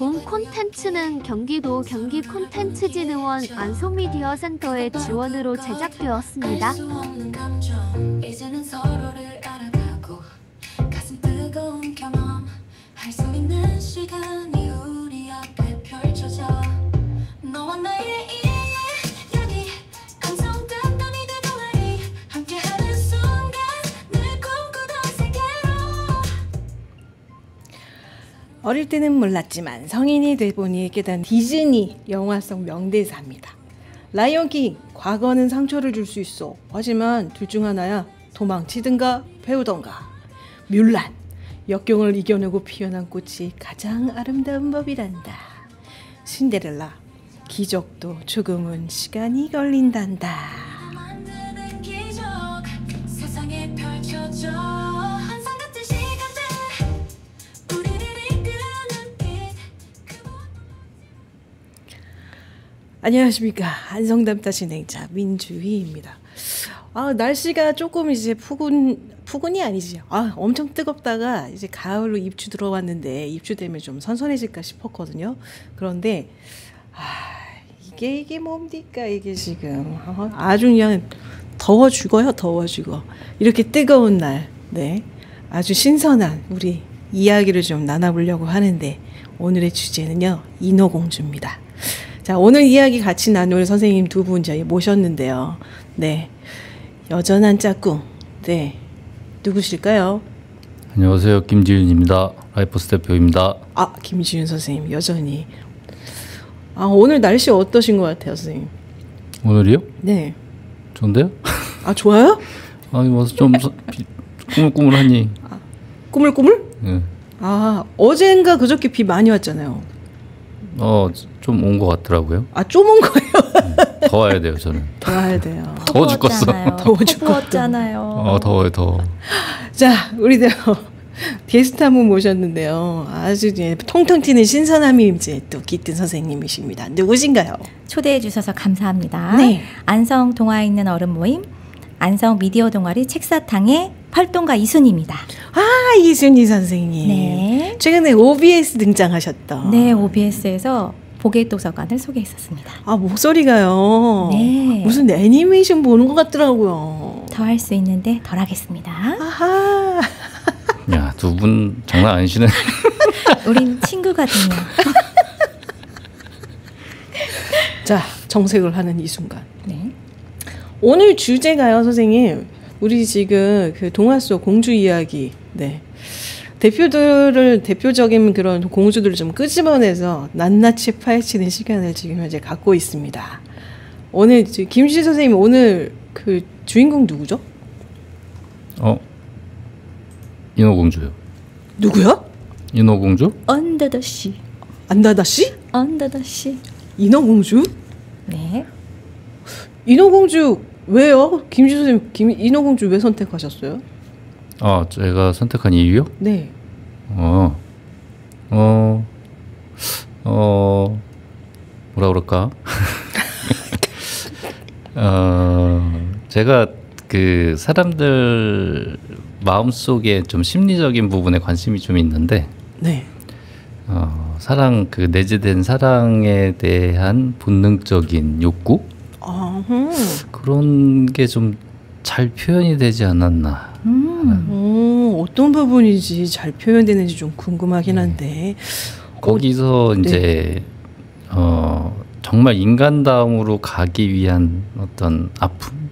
본 콘텐츠는 경기도 경기콘텐츠진흥원 안성미디어센터의 지원으로 제작되었습니다. 이제는 서로를 알아가고 가슴 뜨거운 경험 할 수 있는 시간이 우리 앞에 펼쳐져 너와 나의 이야기 감성 듯한 이들 동아리 함께하는 순간 늘 꿈꾸던 세계로. 어릴 때는 몰랐지만 성인이 돼보니 깨달은 디즈니 영화 속 명대사입니다. 라이온킹, 과거는 상처를 줄 수 있어. 하지만 둘 중 하나야. 도망치든가 배우던가. 뮬란, 역경을 이겨내고 피어난 꽃이 가장 아름다운 법이란다. 신데렐라, 기적도 조금은 시간이 걸린단다. 만드는 기적, 세상에 펼쳐져 환상 같은 시간들 우리를 이끄는 빛. 안녕하십니까. 안성담타 진행자 민주희입니다. 날씨가 조금 이제 푸근이 아니지. 엄청 뜨겁다가 이제 가을로 입추 들어왔는데 입추 되면 좀 선선해질까 싶었거든요. 그런데 이게 뭡니까 이게 지금 아주 그냥 더워 죽어요. 더워 죽어. 이렇게 뜨거운 날, 네, 아주 신선한 우리 이야기를 좀 나눠보려고 하는데 오늘의 주제는요 인어공주입니다. 자, 오늘 이야기 같이 나눌 선생님 두 분 저희 모셨는데요. 네, 여전한 짝꿍, 네, 누구실까요? 안녕하세요, 김지윤입니다. 라이퍼스 대표입니다. 김지윤 선생님 여전히. 오늘 날씨 어떠신 것 같아요, 선생님? 오늘이요? 네. 좋은데요? 좋아요? 뭐 좀 꾸물꾸물하니. 꾸물꾸물? 네. 어젠가 그저께 비 많이 왔잖아요. 좀 온 것 같더라고요. 좀 온 거예요? 더 와야 돼요, 저는. 더 와야 돼요. 더워 죽겠어. 더워 죽겠어. 더워요, 더워. 자, 우리도 게스트 한 분 모셨는데요. 아주 이제 통통 튀는 신선함이 이제 또 깃든 선생님이십니다. 누구신가요? 초대해 주셔서 감사합니다. 네. 안성 동화에 있는 어른 모임 안성 미디어 동아리 책사탕의 활동가 이순입니다. 이순희 선생님. 네. 최근에 OBS 등장하셨던. 네, OBS에서 보게 도서관을 소개했었습니다. 목소리가요. 네. 무슨 애니메이션 보는 것 같더라고요. 더 할 수 있는데 덜 하겠습니다. 야, 두 분 장난 아니시네. 우린 친구거든요. 자, 정색을 하는 이 순간. 네. 오늘 주제가요, 선생님. 우리 지금 그 동화 속 공주 이야기, 네, 대표적인 그런 공주들을 좀 끄집어내서 낱낱이 파헤치는 시간을 지금 현재 갖고 있습니다. 오늘 김시 선생님 오늘 그 주인공 누구죠? 인어공주요. 누구요? 인어공주? 언더더씨. 안다다씨? 언더더씨. 인어공주? 네. 인어공주 왜요? 김시 선생님 인어공주 왜 선택하셨어요? 제가 선택한 이유요? 네. 뭐라 그럴까? 제가 그 사람들 마음속에 좀 심리적인 부분에 관심이 좀 있는데, 네. 사랑, 그 내재된 사랑에 대한 본능적인 욕구? 그런 게 좀 잘 표현이 되지 않았나. 어떤 부분인지 잘 표현되는지 좀 궁금하긴 한데. 거기서 이제 정말 인간다움으로 가기 위한 어떤 아픔,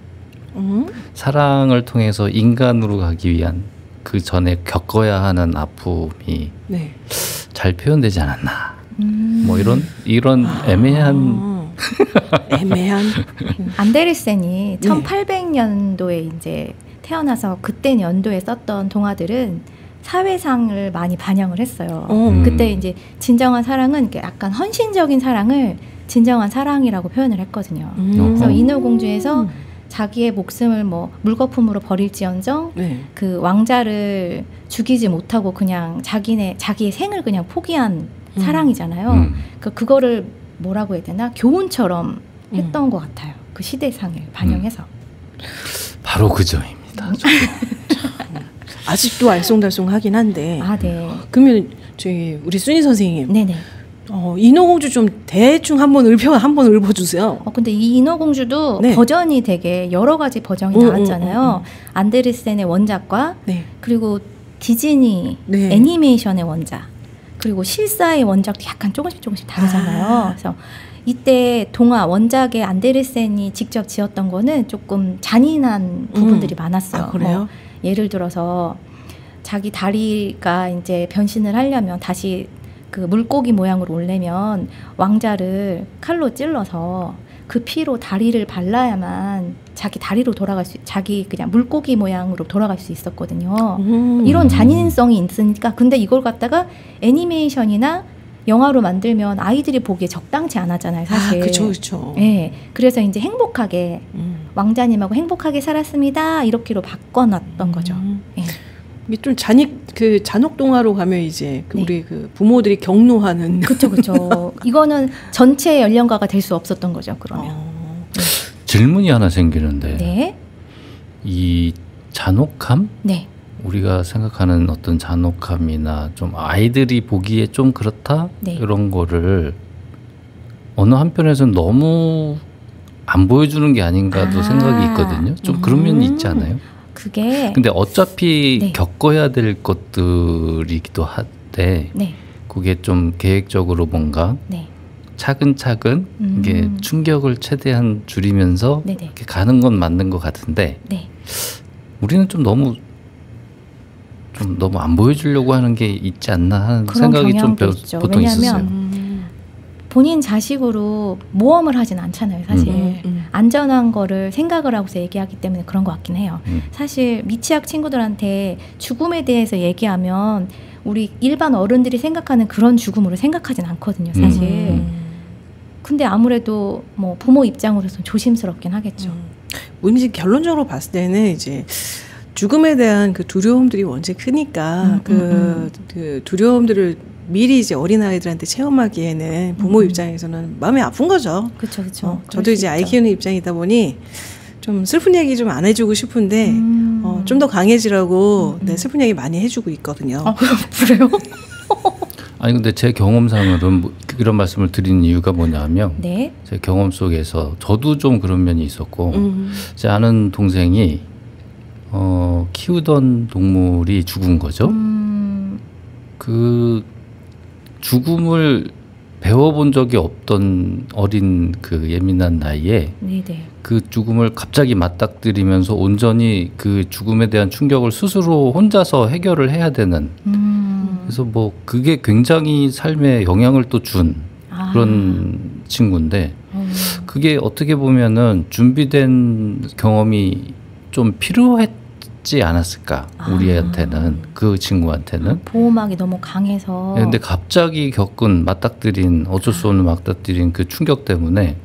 사랑을 통해서 인간으로 가기 위한 그 전에 겪어야 하는 아픔이 네. 잘 표현되지 않았나. 뭐 이런 애매한 안데르센이 1800년도에 이제 태어나서 그때 연도에 썼던 동화들은 사회상을 많이 반영을 했어요. 그때 이제 진정한 사랑은 약간 헌신적인 사랑을 진정한 사랑이라고 표현을 했거든요. 그래서 인어공주에서 자기의 목숨을 뭐 물거품으로 버릴지언정 네. 그 왕자를 죽이지 못하고 그냥 자기의 생을 그냥 포기한 사랑이잖아요. 그거를 뭐라고 해야 되나? 교훈처럼 했던 것 같아요. 그 시대상을 반영해서. 바로 그 점입니다. 아직도 알쏭달쏭하긴 한데. 네. 그러면 저희 우리 순희 선생님. 네네. 인어공주 좀 대충 한번 읊어주세요. 근데 이 인어공주도 네. 버전이 되게 여러 가지 버전이 나왔잖아요. 안데르센의 원작과 네. 그리고 디즈니 네. 애니메이션의 원작 그리고 실사의 원작도 약간 조금씩 다르잖아요. 그래서 이때 동화 원작의 안데르센이 직접 지었던 거는 조금 잔인한 부분들이 많았어요. 그래요? 예를 들어서 자기 다리가 이제 변신을 하려면 다시 그 물고기 모양으로 오려면 왕자를 칼로 찔러서 그 피로 다리를 발라야만 자기 다리로 자기 그냥 물고기 모양으로 돌아갈 수 있었거든요. 이런 잔인성이 있으니까 근데 이걸 갖다가 애니메이션이나 영화로 만들면 아이들이 보기에 적당치 않았잖아요, 사실. 그렇죠. 네, 그래서 이제 행복하게 왕자님하고 행복하게 살았습니다 이렇게로 바꿔놨던 거죠. 네. 이게 좀 잔혹 동화로 가면 이제 네. 우리 그 부모들이 경노하는. 그렇죠. 이거는 전체 연령가가 될 수 없었던 거죠. 그러면. 질문이 하나 생기는데 네. 이 잔혹함? 네. 우리가 생각하는 어떤 잔혹함이나 좀 아이들이 보기에 좀 그렇다 네. 이런 거를 어느 한편에서는 너무 안 보여주는 게 아닌가도 생각이 있거든요. 좀 그런 면이 있지 않아요? 그게 근데 어차피 네. 겪어야 될 것들이기도 한데 네. 그게 좀 계획적으로 뭔가 네. 차근차근 이게 충격을 최대한 줄이면서 네네. 이렇게 가는 건 맞는 것 같은데 네. 우리는 좀 너무 안 보여주려고 하는 게 있지 않나 하는 그런 생각이 좀 경향도 있죠. 보통 왜냐하면 있었어요. 본인 자식으로 모험을 하진 않잖아요, 사실. 안전한 거를 생각을 하고서 얘기하기 때문에 그런 것 같긴 해요. 사실 미취학 친구들한테 죽음에 대해서 얘기하면 우리 일반 어른들이 생각하는 그런 죽음으로 생각하진 않거든요, 사실. 근데 아무래도 뭐 부모 입장으로서는 조심스럽긴 하겠죠. 이제 결론적으로 봤을 때는 이제 죽음에 대한 그 두려움들이 원체 크니까 그 두려움들을 미리 이제 어린아이들한테 체험하기에는 부모 입장에서는 마음이 아픈 거죠. 그렇죠. 저도 이제 아이 키우는 입장이다 보니 좀 슬픈 얘기 좀 안 해주고 싶은데 좀 더 강해지라고 슬픈 얘기 많이 해주고 있거든요. 그래요? 아니 근데 제 경험상으로는 이런 말씀을 드리는 이유가 뭐냐면 네. 제 경험 속에서 저도 좀 그런 면이 있었고 제 아는 동생이 키우던 동물이 죽은 거죠. 그 죽음을 배워본 적이 없던 어린 그 예민한 나이에 네네. 그 죽음을 갑자기 맞닥뜨리면서 온전히 그 죽음에 대한 충격을 스스로 혼자서 해결을 해야 되는 그래서 뭐 그게 굉장히 삶에 영향을 또 준 그런 친구인데 그게 어떻게 보면은 준비된 경험이 좀 필요했지 않았을까 우리한테는 그 친구한테는 보호막이 너무 강해서 근데 갑자기 겪은 맞닥뜨린 어쩔 수 없는 맞닥뜨린 그 충격 때문에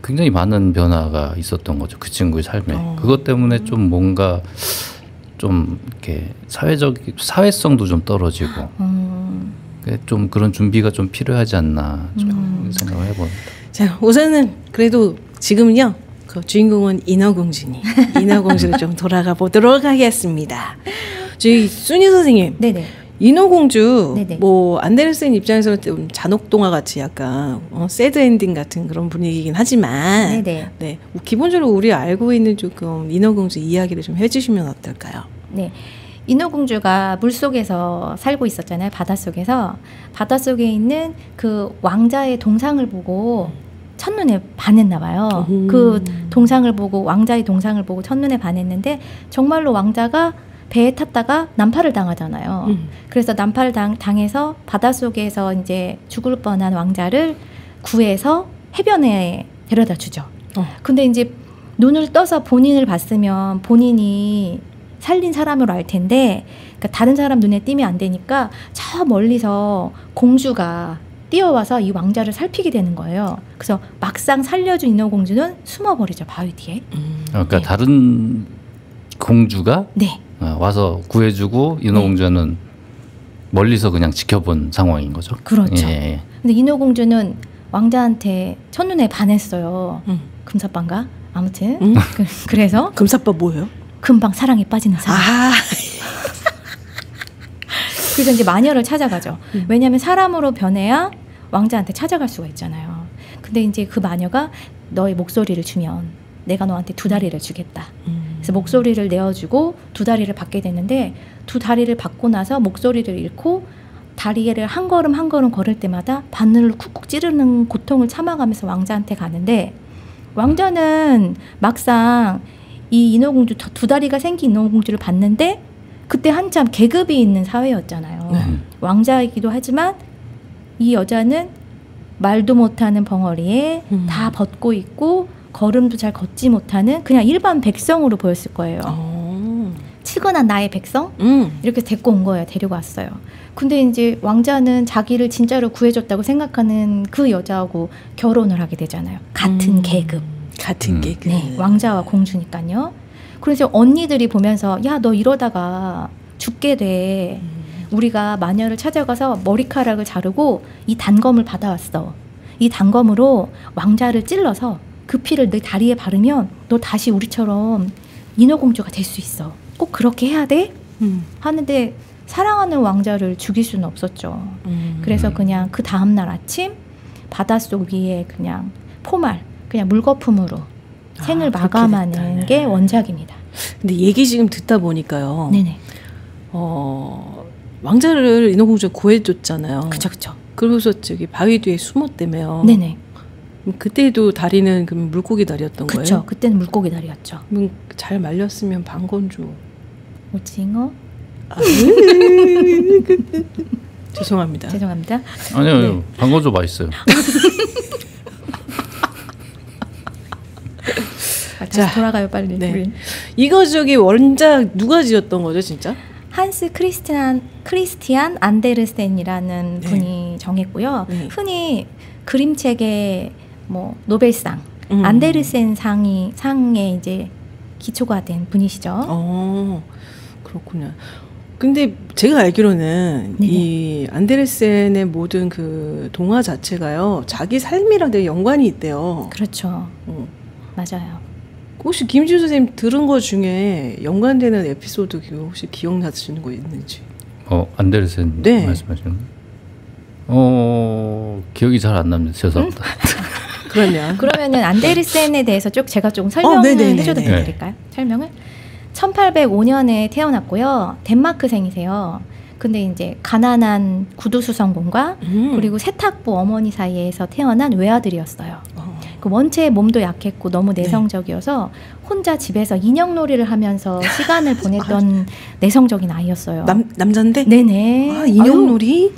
굉장히 많은 변화가 있었던 거죠 그 친구의 삶에 그것 때문에 좀 뭔가 좀 이렇게 사회성도 좀 떨어지고 좀 그런 준비가 좀 필요하지 않나 좀 생각을 해봅니다. 자, 우선은 그래도 지금은요. 그 주인공은 인어공주니 인어공주로 좀 돌아가 보도록 하겠습니다. 저희 순희 선생님, 네네. 인어공주 네네. 뭐 안데르센 입장에서는 좀 잔혹동화 같이 약간 새드 엔딩 같은 그런 분위기긴 하지만 네네. 네, 기본적으로 우리 알고 있는 조금 인어공주 이야기를 좀 해주시면 어떨까요? 네. 인어공주가 물속에서 살고 있었잖아요. 바닷속에서. 바닷속에 있는 그 왕자의 동상을 보고 첫눈에 반했나 봐요. 그 동상을 보고 왕자의 동상을 보고 첫눈에 반했는데 정말로 왕자가 배에 탔다가 난파를 당하잖아요. 그래서 난파를 당해서 바닷속에서 이제 죽을 뻔한 왕자를 구해서 해변에 데려다 주죠. 근데 이제 눈을 떠서 본인을 봤으면 본인이 살린 사람으로 알 텐데 그러니까 다른 사람 눈에 띄면 안 되니까 저 멀리서 공주가 뛰어와서 이 왕자를 살피게 되는 거예요. 그래서 막상 살려준 인어공주는 숨어버리죠. 바위 뒤에. 그러니까 네. 다른 공주가 네. 와서 구해주고 인어공주는 멀리서 그냥 지켜본 상황인 거죠. 그렇죠. 예. 근데 인어공주는 왕자한테 첫눈에 반했어요. 금사빠인가? 아무튼 그래서 금사빠 뭐예요? 금방 사랑에 빠지는 사람. 그래서 이제 마녀를 찾아가죠. 왜냐하면 사람으로 변해야 왕자한테 찾아갈 수가 있잖아요. 근데 이제 그 마녀가 너의 목소리를 주면 내가 너한테 2다리를 주겠다. 그래서 목소리를 내어주고 2다리를 받게 되는데 2다리를 받고 나서 목소리를 잃고 다리를 한 걸음 한 걸음 걸을 때마다 바늘로 쿡쿡 찌르는 고통을 참아가면서 왕자한테 가는데 왕자는 막상 이 인어공주 2다리가 생긴 인어공주를 봤는데 그때 한참 계급이 있는 사회였잖아요. 왕자이기도 하지만 이 여자는 말도 못하는 벙어리에 다 벗고 있고 걸음도 잘 걷지 못하는 그냥 일반 백성으로 보였을 거예요. 치근한 나의 백성? 이렇게 데리고 온 거예요. 데리고 왔어요. 근데 이제 왕자는 자기를 진짜로 구해줬다고 생각하는 그 여자하고 결혼을 하게 되잖아요. 같은 계급. 같은 계급. 네, 왕자와 공주니까요. 그래서 언니들이 보면서 야, 너 이러다가 죽게 돼. 우리가 마녀를 찾아가서 머리카락을 자르고 이 단검을 받아왔어. 이 단검으로 왕자를 찔러서 그 피를 내 다리에 바르면 너 다시 우리처럼 인어공주가 될 수 있어. 꼭 그렇게 해야 돼? 하는데 사랑하는 왕자를 죽일 수는 없었죠. 그래서 그냥 그 다음날 아침 바닷속 위에 그냥 포말, 그냥 물거품으로 생을 마감하는 게 원작입니다. 근데 얘기 지금 듣다 보니까요. 네네. 왕자를 인어공주가 구해줬잖아요. 그쵸. 그러고서 저기 바위 뒤에 숨었다며요. 네네. 그때도 다리는 그럼 물고기 다리였던 거예요? 그쵸. 그때는 물고기 다리였죠. 그럼 잘 말렸으면 방건조. 오징어? 죄송합니다. 죄송합니다. 아니요, 방건조 맛있어요. 다시 돌아가요 빨리. 네. 우리. 이거 저기 원작 누가 지었던 거죠, 진짜? 한스 크리스티안 안데르센이라는 네. 분이 정했고요. 네. 흔히 그림책의 뭐 노벨상, 안데르센 상에 이제 기초가 된 분이시죠. 그렇구나. 근데 제가 알기로는 네네. 이 안데르센의 모든 그 동화 자체가요, 자기 삶이랑 되게 연관이 있대요. 그렇죠. 맞아요. 혹시 김지우 선생님 들은 거 중에 연관되는 에피소드 혹시 기억나시는 거 있는지? 안데르센 네. 말씀하시는 거? 기억이 잘 안 납니다. 죄송합니다. 그러면은 안데르센에 대해서 제가 좀 설명을 해줘도 될까요? 설명을? 1805년에 태어났고요. 덴마크생이세요. 근데 이제 가난한 구두수성공과 그리고 세탁부 어머니 사이에서 태어난 외아들이었어요. 그 원체 몸도 약했고 너무 내성적이어서 혼자 집에서 인형놀이를 하면서 시간을 보냈던 내성적인 아이였어요. 남잔데? 네네. 인형놀이?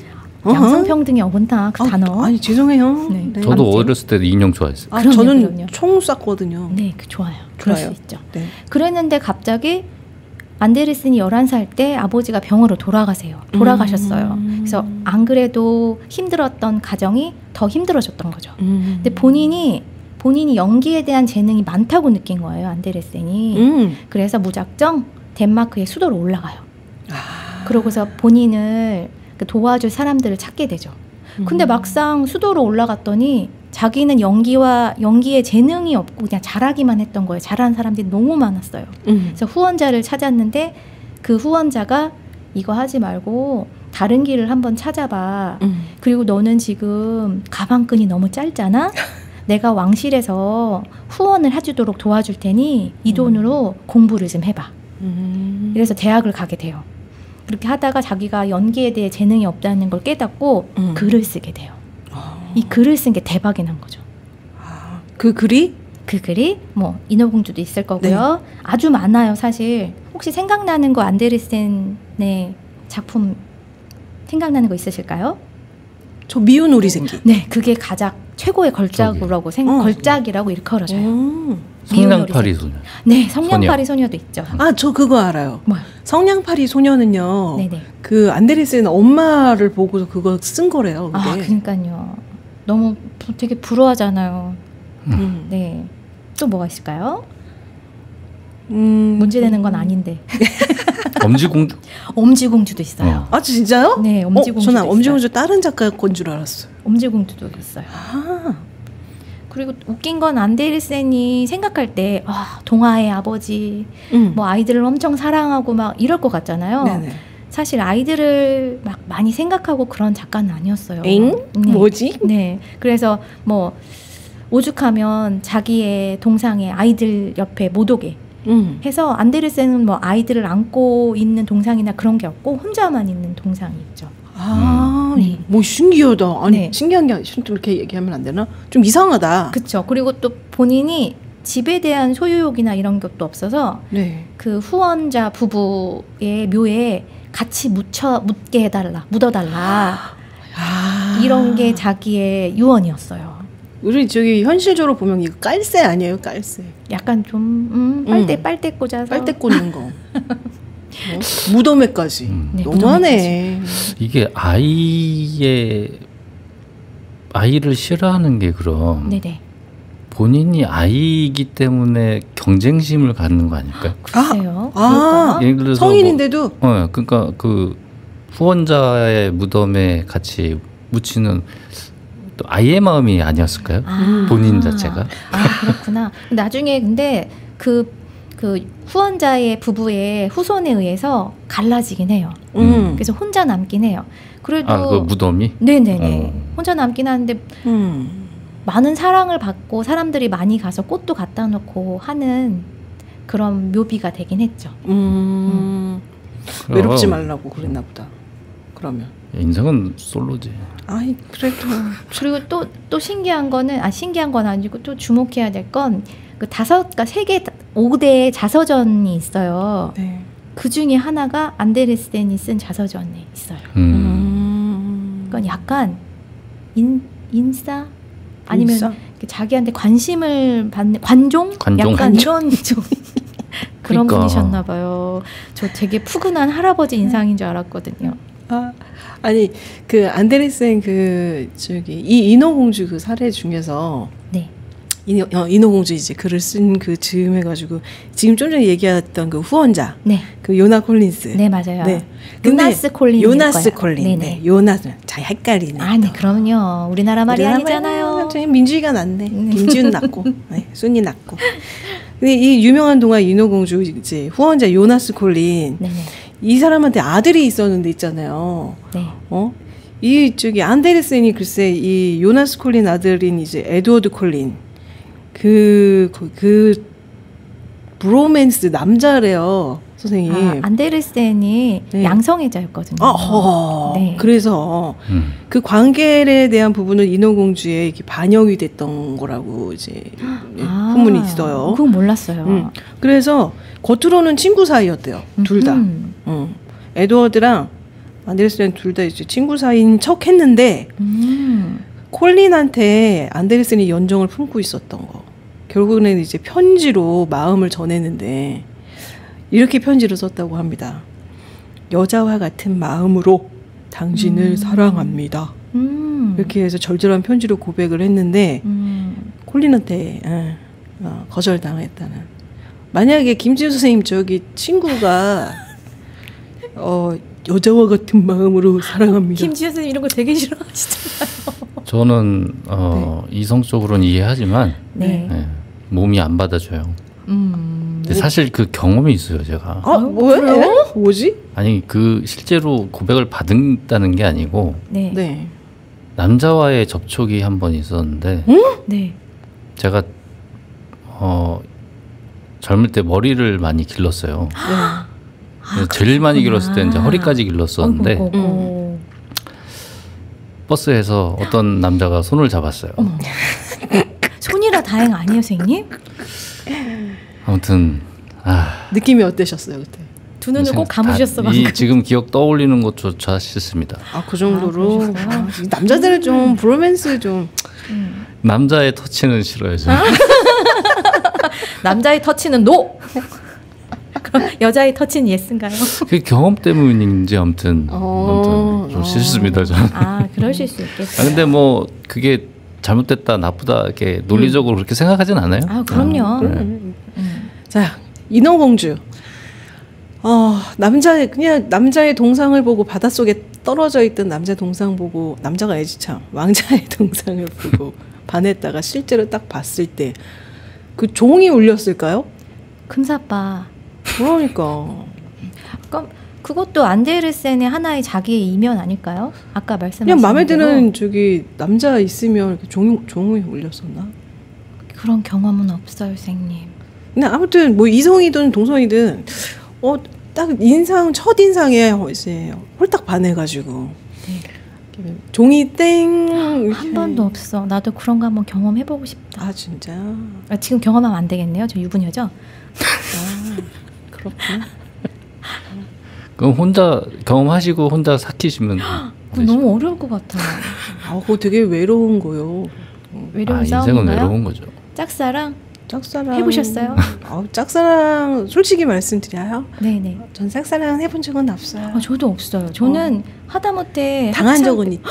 양성평등이 어긋나 그 단어. 아니 죄송해요. 네. 네. 저도 어렸을 때 인형 좋아했어요. 저는 그럼요. 총 쐈거든요. 네, 좋아요. 그럴 수 있죠. 네. 그랬는데 갑자기 안데르센이 11살 때 아버지가 병으로 돌아가셨어요. 그래서 안 그래도 힘들었던 가정이 더 힘들어졌던 거죠. 근데 본인이 연기에 대한 재능이 많다고 느낀 거예요, 안데르센이. 그래서 무작정 덴마크의 수도로 올라가요. 그러고서 본인을 도와줄 사람들을 찾게 되죠. 근데 막상 수도로 올라갔더니 자기는 연기에 재능이 없고 그냥 잘하기만 했던 거예요. 잘하는 사람들이 너무 많았어요. 그래서 후원자를 찾았는데 그 후원자가 이거 하지 말고 다른 길을 한번 찾아봐. 그리고 너는 지금 가방끈이 너무 짧잖아. 내가 왕실에서 후원을 해주도록 도와줄 테니 이 돈으로 공부를 좀 해봐. 그래서 대학을 가게 돼요. 그렇게 하다가 자기가 연기에 대해 재능이 없다는 걸 깨닫고 글을 쓰게 돼요. 이 글을 쓴 게 대박이 난 거죠. 그 글이? 그 글이 뭐 인어공주도 있을 거고요. 네. 아주 많아요, 사실. 혹시 생각나는 거 안데르센의 작품 생각나는 거 있으실까요? 저 미운 오리생기. 네, 그게 가장 최고의 걸작이라고 걸작이라고 일컬어져요. 성냥팔이 소녀. 네, 성냥팔이 소녀도 있죠. 저 그거 알아요. 뭐요? 성냥팔이 소녀는요. 네네. 그 안데르센 엄마를 보고서 그거 쓴 거래요. 그게. 그러니까요. 너무 되게 불우하잖아요. 네. 또 뭐가 있을까요? 문제되는 건 아닌데. 엄지공주? 엄지공주도 있어요. 진짜요? 네, 엄지공주도 저는 있어요. 엄지공주 다른 작가 건 줄 알았어요. 엄지공주도 있어요. 그리고 웃긴 건 안데르센이 생각할 때 동화의 아버지, 뭐 아이들을 엄청 사랑하고 막 이럴 것 같잖아요. 네네. 사실 아이들을 막 많이 생각하고 그런 작가는 아니었어요. 엥? 네. 뭐지? 네. 그래서 뭐 오죽하면 자기의 동상에 아이들 옆에 못 오게 해서 안데르센은 뭐 아이들을 안고 있는 동상이나 그런 게 없고 혼자만 있는 동상이 있죠. 아, 네. 뭐 신기하다. 아니 네. 신기한 게 좀 이렇게 얘기하면 안 되나? 좀 이상하다. 그렇죠. 그리고 또 본인이 집에 대한 소유욕이나 이런 것도 없어서 네. 그 후원자 부부의 묘에 같이 묻게 해달라, 묻어달라 아. 이런 게 자기의 유언이었어요. 우리 저기 현실적으로 보면 이거 깔새 아니에요? 깔새. 약간 좀 빨대 꽂아서 빨대 꽂는 거. 무덤에까지. 네, 너무하네. 이게 아이를 싫어하는 게 그럼 네네. 본인이 아이이기 때문에 경쟁심을 갖는 거 아닐까요? 글쎄요. 아, 예를 들어서 성인인데도 그러니까 그 후원자의 무덤에 같이 묻히는 또 아이의 마음이 아니었을까요? 본인 자체가. 아, 그렇구나. 나중에 근데 그 후원자의 부부의 후손에 의해서 갈라지긴 해요. 그래서 혼자 남긴 해요. 그래도 그 무덤이? 네네네. 혼자 남긴 하는데 많은 사랑을 받고 사람들이 많이 가서 꽃도 갖다 놓고 하는 그런 묘비가 되긴 했죠. 외롭지 말라고 그랬나 보다. 그러면 인생은 솔로지. 아이 그래도 그리고 또 신기한 거는 신기한 건 아니고 또 주목해야 될 건 그 5대 자서전이 있어요. 네. 그 중에 하나가 안데르센이 쓴 자서전에 있어요. 그건 약간 인싸 아니면 인싸? 자기한테 관심을 받는 관종? 관종. 약간 이런 좀 그런 그러니까. 분이셨나 봐요. 저 되게 푸근한 할아버지 인상인 줄 알았거든요. 아니 그 안데르센 그 저기 이 인어공주 그 사례 중에서 네. 인어공주 이제 글을 쓴 그 즈음 해가지고 지금 좀 전에 얘기했던 그 후원자 네. 그 요나 콜린스 네, 맞아요. 네. 요나스 콜린. 요나스 콜린. 네네. 네. 요나스 잘 헷갈리네. 아, 네, 그럼요. 우리나라 말이 아니잖아요. 저희 민주이가 낫네. 김지훈 낫고, 네, 순이 낫고. 근데 이 유명한 동화 인어공주 이제 후원자 요나스 콜린 네네. 이 사람한테 아들이 있었는데 있잖아요. 네. 이 저기 안데르센이 글쎄 이 요나스 콜린 아들인 이제 에드워드 콜린 그 브로맨스 남자래요. 선생님. 안데르센이 네. 양성애자였거든요. 네. 그래서 그 관계에 대한 부분은 인어공주에 이렇게 반영이 됐던 거라고 이제 후문이 있어요. 그건 몰랐어요. 그래서 겉으로는 친구 사이였대요. 둘 다. 에드워드랑 안데르센 둘 다 이제 친구 사이인 척 했는데 콜린한테 안데르센이 연정을 품고 있었던 거. 결국에는 이제 편지로 마음을 전했는데 이렇게 편지를 썼다고 합니다. 여자와 같은 마음으로 당신을 사랑합니다. 이렇게 해서 절절한 편지로 고백을 했는데 콜린한테 거절당했다는. 만약에 김지우 선생님 저기 친구가 여자와 같은 마음으로 사랑합니다. 김지현 선생님 이런 거 되게 싫어하시잖아요. 저는 이성적으로는 이해하지만 네. 몸이 안 받아줘요. 근데 사실 그 경험이 있어요, 제가. 뭐예요? 뭐지? 아니 그 실제로 고백을 받았다는 게 아니고 네. 네. 남자와의 접촉이 한 번 있었는데 네. 제가 젊을 때 머리를 많이 길렀어요. 그래서 제일 많이 길렀을 때 이제 허리까지 길렀었는데 버스에서 어떤 남자가 손을 잡았어요. 손이라 다행 아니에요, 선생님? 아무튼 느낌이 어떠셨어요 그때? 두 눈을 꼭 감으셨어. 이 지금 기억 떠올리는 것조차 싫습니다. 그 정도로 남자들은 좀 브로맨스 좀 남자의 터치는 싫어야죠. 남자의 터치는 노. 그럼 여자의 터치는 예스인가요? 그 경험 때문인지 아무튼 좀 싫습니다. 저는. 그러실 수 있겠어요. 근데 뭐 그게 잘못됐다 나쁘다 이렇게 논리적으로 그렇게 생각하진 않아요. 그럼요. 자, 인어공주. 남자의 동상을 보고 바닷속에 떨어져 있던 남자 동상 보고 남자가 아니지 참 왕자의 동상을 보고 반했다가 실제로 딱 봤을 때 그 종이 울렸을까요? 금사빠. 그러니까 그것도 안데르센의 하나의 자기의 이면 아닐까요? 아까 말씀하신 그냥 마음에 대로 드는 저기 남자 있으면 이렇게 종을 올렸었나? 그런 경험은 없어요, 선생님. 근데 아무튼 뭐 이성이든 동성이든 딱 첫 인상에 이제 홀딱 반해가지고 네. 종이 땡 한 번도 없어. 나도 그런 거 한번 경험해보고 싶다. 아 진짜 지금 경험하면 안 되겠네요. 저 유부녀죠? 아 그렇구나. 그럼 혼자 경험하시고 혼자 삭히시면 그거 너무 어려울 것 같아요. 그거 되게 외로운 거요. 외로운 인생은 싸움인가요? 외로운 거죠. 짝사랑? 짝사랑 해보셨어요? 짝사랑 솔직히 말씀드려요. 네네. 전 짝사랑 해본 적은 없어요. 저도 없어요. 저는 하다못해 당한 적은 있지.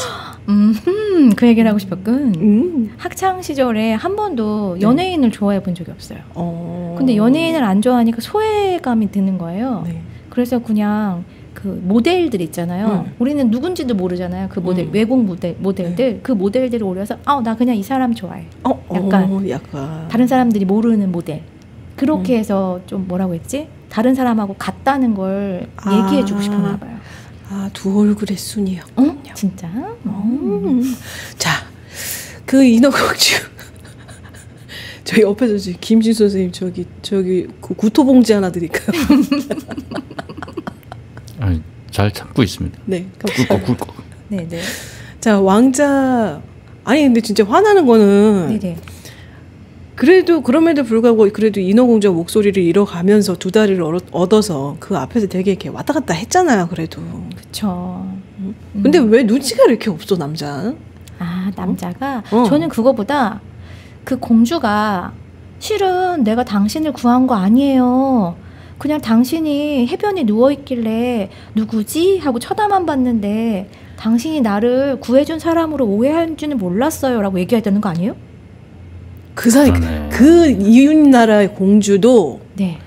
그 얘기를 하고 싶었군. 학창 시절에 한 번도 연예인을 좋아해 본 적이 없어요. 근데 연예인을 안 좋아하니까 소외감이 드는 거예요. 네. 그래서 그냥 그 모델들 있잖아요. 우리는 누군지도 모르잖아요. 그 모델, 외국 모델들. 그 모델들을 오려서 나 그냥 이 사람 좋아해. 약간 다른 사람들이 모르는 모델. 그렇게 해서 좀 뭐라고 했지? 다른 사람하고 같다는 걸 얘기해주고 싶었나 봐요. 두 얼굴의 순이요. 진짜? 자, 그 인어공주. 저희 옆에서 지금 김진수 선생님 저기 그 구토봉지 하나 드릴까요? 잘 참고 있습니다. 네, 꿀꺽꿀꺽. 네네. 자, 왕자. 아니 근데 진짜 화나는 거는 네네. 그래도 그럼에도 불구하고 그래도 인어공주가 목소리를 잃어가면서 두 다리를 얻어서 그 앞에서 되게 이렇게 왔다 갔다 했잖아요. 그래도. 그쵸. 근데 왜 눈치가 이렇게 없어 남자? 남자가? 저는 그거보다 그 공주가 실은 내가 당신을 구한 거 아니에요. 그냥 당신이 해변에 누워있길래 누구지? 하고 쳐다만 봤는데 당신이 나를 구해준 사람으로 오해할 줄은 몰랐어요. 라고 얘기해야 되는 거 아니에요? 그 이웃나라의 공주도 네.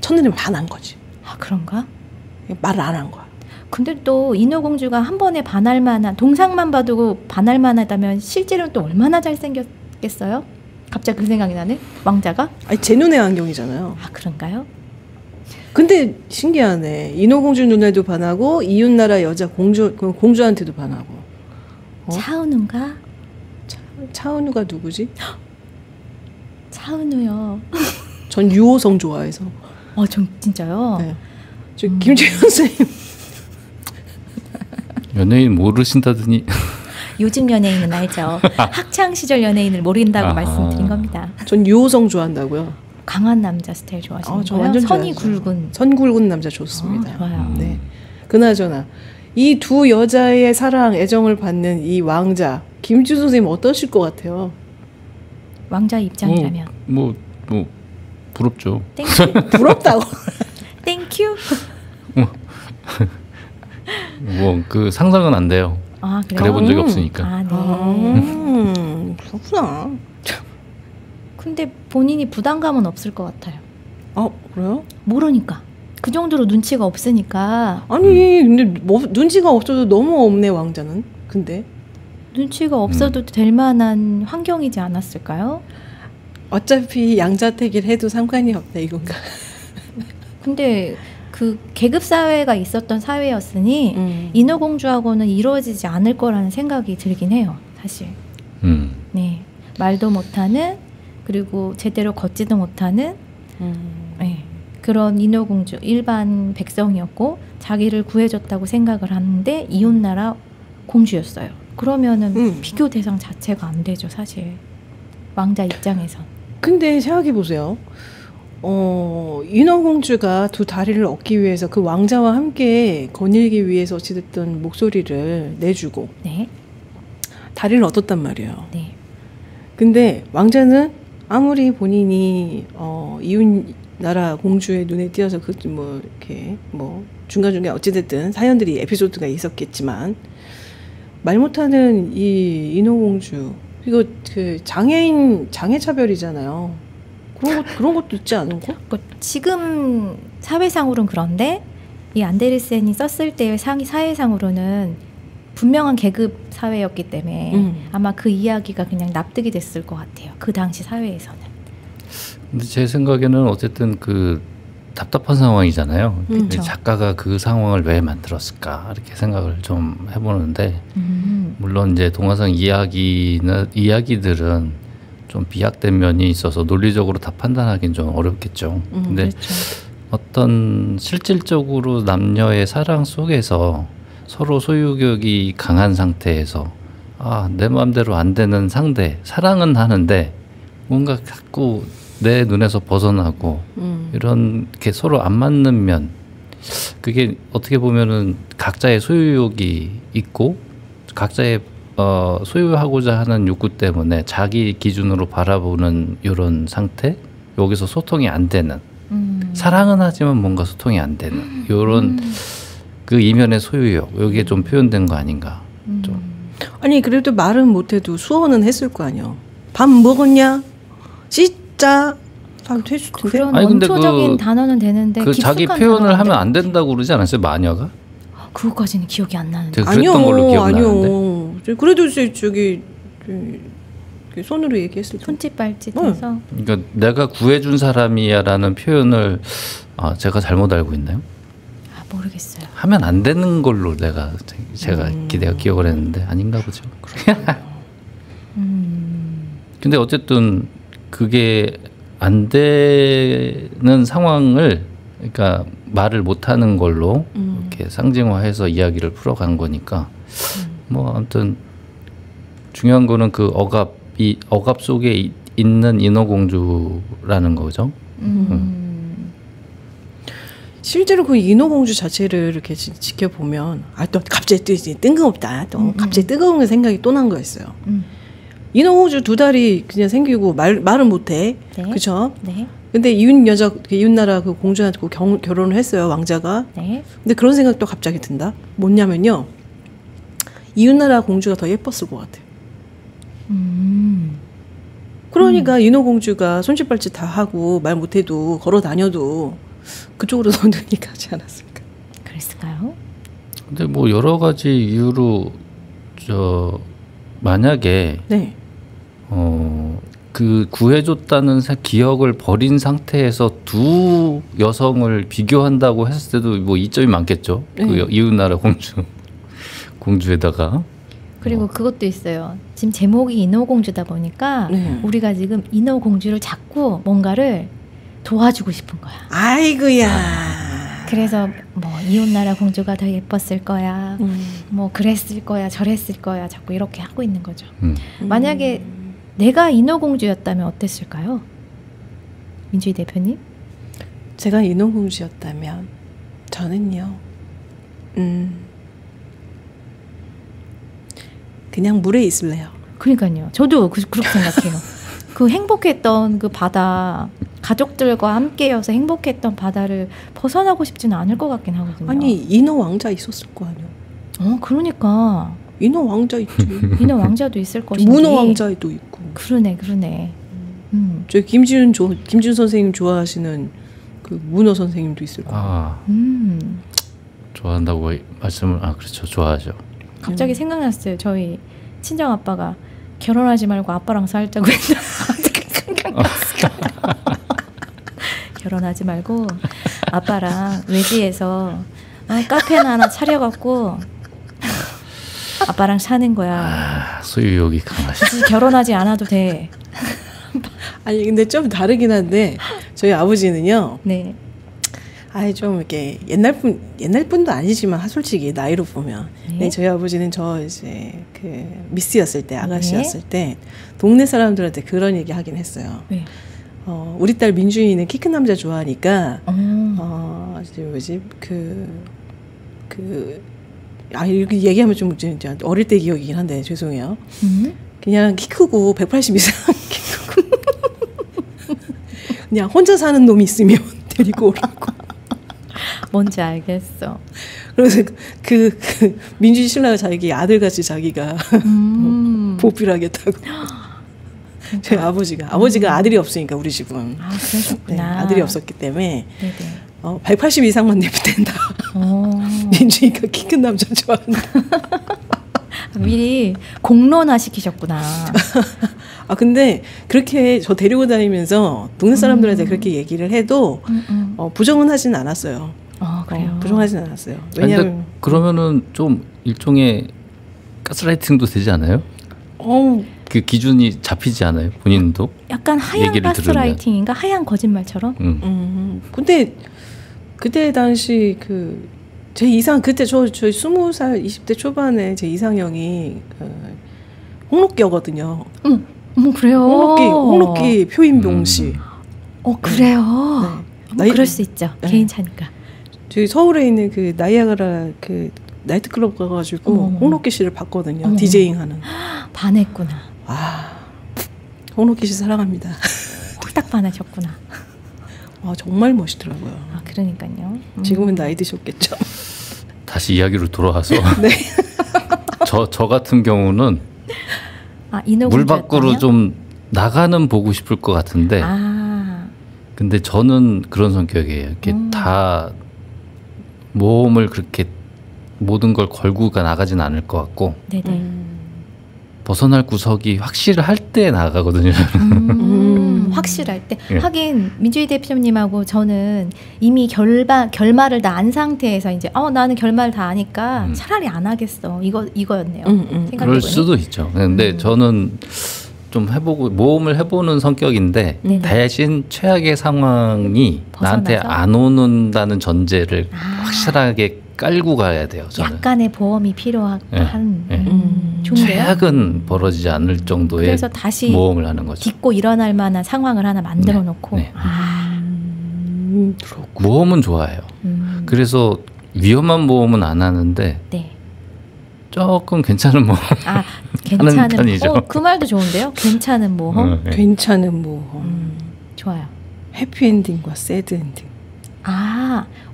첫눈에 반한 거지. 그런가? 말을 안 한 거야. 근데 또 인어공주가 한 번에 반할 만한, 동상만 봐도 반할 만하다면 실제로는 또 얼마나 잘생겼겠어요? 갑자기 그 생각이 나네? 왕자가? 제 눈의 안경이잖아요. 그런가요? 근데 신기하네. 인어공주 눈에도 반하고 이웃나라 여자 공주한테도 반하고. 차은우인가? 차은우가 누구지? 차은우요. 전 유호성 좋아해서. 진짜요? 네. 저 김재현 선생님. 연예인 모르신다더니. 요즘 연예인은 알죠. 학창 시절 연예인을 모른다고 말씀드린 겁니다. 전 유호성 좋아한다고요. 강한 남자 스타일 좋아하시는 저 거예요? 완전 선이 좋아하죠. 굵은. 선 굵은 남자 좋습니다. 좋아요. 네. 그나저나 이 두 여자의 사랑, 애정을 받는 이 왕자 김준 선생님 어떠실 것 같아요? 왕자 입장이라면. 뭐 부럽죠. 땡큐. 부럽다고. 땡큐. 뭐 그 상상은 안 돼요. 그래요? 그래 본 적이 없으니까. 네. 그렇구나. 근데 본인이 부담감은 없을 것 같아요. 그래요? 모르니까. 그 정도로 눈치가 없으니까. 아니 근데 뭐 눈치가 없어도 너무 없네 왕자는. 근데 눈치가 없어도 될 만한 환경이지 않았을까요? 어차피 양자택일 해도 상관이 없다 이건가? 근데 그 계급 사회가 있었던 사회였으니 인어공주하고는 이루어지지 않을 거라는 생각이 들긴 해요, 사실. 네, 말도 못하는, 그리고 제대로 걷지도 못하는 네, 그런 인어공주, 일반 백성이었고 자기를 구해줬다고 생각을 하는데 이웃나라 공주였어요. 그러면은 비교 대상 자체가 안 되죠, 사실. 왕자 입장에선. 근데 생각해 보세요. 인어공주가 두 다리를 얻기 위해서 그 왕자와 함께 거닐기 위해서 어찌됐든 목소리를 내주고 네. 다리를 얻었단 말이에요. 네. 근데 왕자는 아무리 본인이 이웃나라 공주의 눈에 띄어서 이렇게 중간중간 어찌됐든 사연들이 에피소드가 있었겠지만 말 못하는 이 인어공주, 이거 그 장애 차별이잖아요. 그런 것도 있지 않은 거? 지금 사회상으로는 그런데 이 안데르센이 썼을 때의 사회상으로는 분명한 계급 사회였기 때문에 아마 그 이야기가 그냥 납득이 됐을 것 같아요. 그 당시 사회에서는. 근데 제 생각에는 어쨌든 그 답답한 상황이잖아요. 그렇죠. 작가가 그 상황을 왜 만들었을까 이렇게 생각을 좀 해보는데 물론 이제 동화상 이야기들은 좀 비약된 면이 있어서 논리적으로 다 판단하기는 좀 어렵겠죠. 근데 그렇죠. 어떤 실질적으로 남녀의 사랑 속에서 서로 소유욕이 강한 상태에서 내 마음대로 안 되는 상대, 사랑은 하는데 뭔가 자꾸 내 눈에서 벗어나고 이런 게 서로 안 맞는 면, 그게 어떻게 보면은 각자의 소유욕이 있고 각자의 소유하고자 하는 욕구 때문에 자기 기준으로 바라보는 이런 상태, 여기서 소통이 안 되는, 사랑은 하지만 뭔가 소통이 안 되는 이런 그 이면의 소유욕, 여기에 좀 표현된 거 아닌가. 좀. 아니 그래도 말은 못해도 수어는 했을 거 아니야. 밥 먹었냐? 씻자. 다 했을 텐데. 그런 아니, 근데 원초적인 단어는 되는데 그 자기 깊숙한 표현을 단어는 하면 안 안 된다고 그러지 않았어요, 마녀가? 그거까지는 기억이 안 나는데. 제가 그랬던 걸로 기억나는데. 아니요. 그래도 저기 손으로 얘기했을 때. 손짓 발짓해서. 그러니까 내가 구해준 사람이야라는 표현을 제가 잘못 알고 있나요? 모르겠어요. 하면 안 되는 걸로 제가 기억을 했는데 아닌가 보죠. 근데 어쨌든 그게 안 되는 상황을, 그러니까 말을 못하는 걸로 이렇게 상징화해서 이야기를 풀어간 거니까 뭐 아무튼 중요한 거는 그 억압 속에 있는 인어공주라는 거죠. 실제로 그 인어공주 자체를 이렇게 지켜보면 또 갑자기 또 이제 뜬금없다. 또 갑자기 뜨거운 생각이 또 난 거였어요. 인어공주 두 다리 그냥 생기고 말은 못해. 네. 그렇죠? 네. 근데 이웃나라 그 공주한테 결혼을 했어요, 왕자가. 네. 근데 그런 생각도 갑자기 든다. 뭐냐면요, 이웃나라 공주가 더 예뻤을 것 같아요. 그러니까 인어공주가 손짓발짓 다 하고 말 못해도 걸어 다녀도 그쪽으로 더 눈이 가지 않았을까? 그랬을까요? 근데 뭐 여러 가지 이유로 만약에 네. 그 구해줬다는 기억을 버린 상태에서 두 여성을 비교한다고 했을 때도 뭐 이점이 많겠죠. 네. 그 이웃나라 공주에다가. 그리고 그것도 있어요. 지금 제목이 인어공주다 보니까 네. 우리가 지금 인어공주를 자꾸 뭔가를 도와주고 싶은 거야. 아이고야. 그래서 뭐 이웃나라 공주가 더 예뻤을 거야. 뭐 그랬을 거야, 저랬을 거야. 자꾸 이렇게 하고 있는 거죠. 만약에 내가 인어공주였다면 어땠을까요? 민주희 대표님? 제가 인어공주였다면 저는요, 그냥 물에 있을래요. 그러니까요. 저도 그렇게 생각해요. 그 행복했던 그 바다, 가족들과 함께여서 행복했던 바다를 벗어나고 싶지는 않을 것 같긴 하거든요. 아니 인어 왕자 있었을 거 아니야. 그러니까 인어 왕자 있지. 인어 왕자도 있을 것인데. 문어 왕자도 있고. 그러네. 저 김지훈 선생님 좋아하시는 그 문어 선생님도 있을 거예요. 좋아한다고 말씀을 그렇죠. 좋아하죠. 갑자기 생각났어요. 저희 친정 아빠가 결혼하지 말고 아빠랑 살자고 했나. 생각났어요. 결혼하지 말고 아빠랑 외지에서 카페나 하나 차려갖고 아빠랑 사는 거야. 소유욕이 강하시. 결혼하지 않아도 돼. 아니 근데 좀 다르긴 한데 저희 아버지는요. 네. 좀 이렇게 옛날 분도 아니지만 솔직히 나이로 보면 네, 저희 아버지는 저 이제 그 미스였을 때, 아가씨였을 때 동네 사람들한테 그런 얘기 하긴 했어요. 네. 우리 딸 민주이는 키 큰 남자 좋아하니까 이제 이렇게 얘기하면 좀 어릴 때 기억이긴 한데 죄송해요. 그냥 키 크고 180 이상 키 크고 그냥 혼자 사는 놈이 있으면 데리고 오라고. 뭔지 알겠어. 그래서 그 민주희 신라가 자기 아들같이 자기가 보필하겠다고. 저희 아버지가 아들이 없으니까 우리 집은. 그러셨구나. 네, 아들이 없었기 때문에 네네. 180 이상만 내면 된다. 민주희가 키 큰 남자 좋아한다. 미리 공론화 시키셨구나. 근데 그렇게 저 데리고 다니면서 동네 사람들한테 그렇게 얘기를 해도 부정은 하진 않았어요. 그래요. 부정하진 않았어요. 아니, 왜냐면 근데 그러면은 좀 일종의 가스라이팅도 되지 않아요? 그 기준이 잡히지 않아요? 본인도? 약간 하얀 얘기를 가스라이팅인가? 하얀 거짓말처럼? 근데 그때 당시 제 이상 그때 저희 20살 20대 초반에 제 이상형이 홍록기거든요. 그래요. 홍록기 표인봉 씨. 그래요. 네. 그럴 수 있죠. 네. 개인차니까. 저희 서울에 있는 그 나이아가라 그 나이트클럽 가가지고 홍록기 씨를 봤거든요. 디제잉 하는. 반했구나. 홍록기 씨 사랑합니다. 홀딱 반하셨구나. 정말 멋있더라고요. 그러니까요. 지금은 나이 드셨겠죠. 다시 이야기로 돌아와서 네. 저 같은 경우는 물 밖으로 좀 나가는 보고 싶을 것 같은데 근데 저는 그런 성격이에요. 이렇게 다 모험을 그렇게 모든 걸 걸고가 나가진 않을 것 같고 벗어날 구석이 확실할 때 나가거든요. 확실할 때. 예. 하긴 민주희 대표님하고 저는 이미 결말을 다 안 상태에서 이제 나는 결말 다 아니까 차라리 안 하겠어. 이거였네요. 그럴 수도 있죠. 근데 저는 좀 해보고 모험을 해보는 성격인데 대신 최악의 상황이 나한테 안 오는다는 전제를 확실하게 깔고 가야 돼요. 저는. 약간의 보험이 필요한 좋은데요? 최악은 벌어지지 않을 정도의 그래서 다시 모험을 하는 거죠. 딛고 일어날 만한 상황을 하나 만들어 놓고 모험은 좋아해요. 그래서 위험한 모험은 안 하는데 조금 괜찮은 모험 하는 편이죠. 그 말도 좋은데요? 괜찮은 모험? 괜찮은 모험. 좋아요. 해피엔딩과 새드엔딩.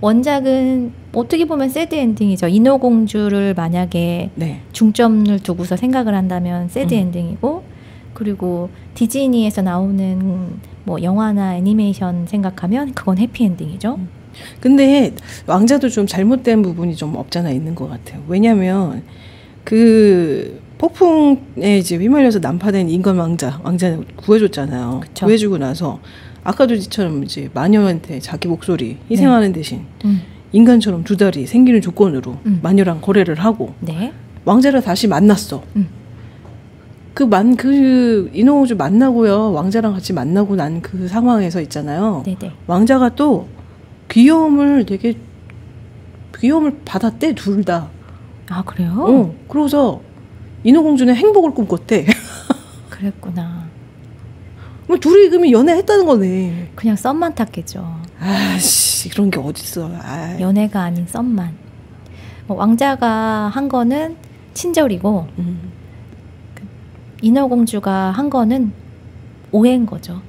원작은 어떻게 보면 새드 엔딩이죠. 인어공주를 만약에 중점을 두고서 생각을 한다면 새드 엔딩이고, 그리고 디즈니에서 나오는 뭐 영화나 애니메이션 생각하면 그건 해피 엔딩이죠. 근데 왕자도 좀 잘못된 부분이 좀 없잖아 있는 것 같아요. 왜냐하면 그 폭풍에 이제 휘말려서 난파된 인간 왕자는 구해줬잖아요. 그쵸. 구해주고 나서 아까도 이처럼 이제 마녀한테 자기 목소리 희생하는 대신 인간처럼 두 다리 생기는 조건으로 마녀랑 거래를 하고 왕자를 다시 만났어. 그 인어공주 만나고요. 왕자랑 같이 만나고 난 그 상황에서 있잖아요. 왕자가 또 귀여움을 받았대, 둘 다. 그래요? 그러고서 인어공주는 행복을 꿈꿨대. 그랬구나. 둘이 그러면 연애했다는 거네. 그냥 썸만 탔겠죠. 그런 게 어딨어. 연애가 아닌 썸만. 왕자가 한 거는 친절이고 인어공주가 한 거는 오해인 거죠.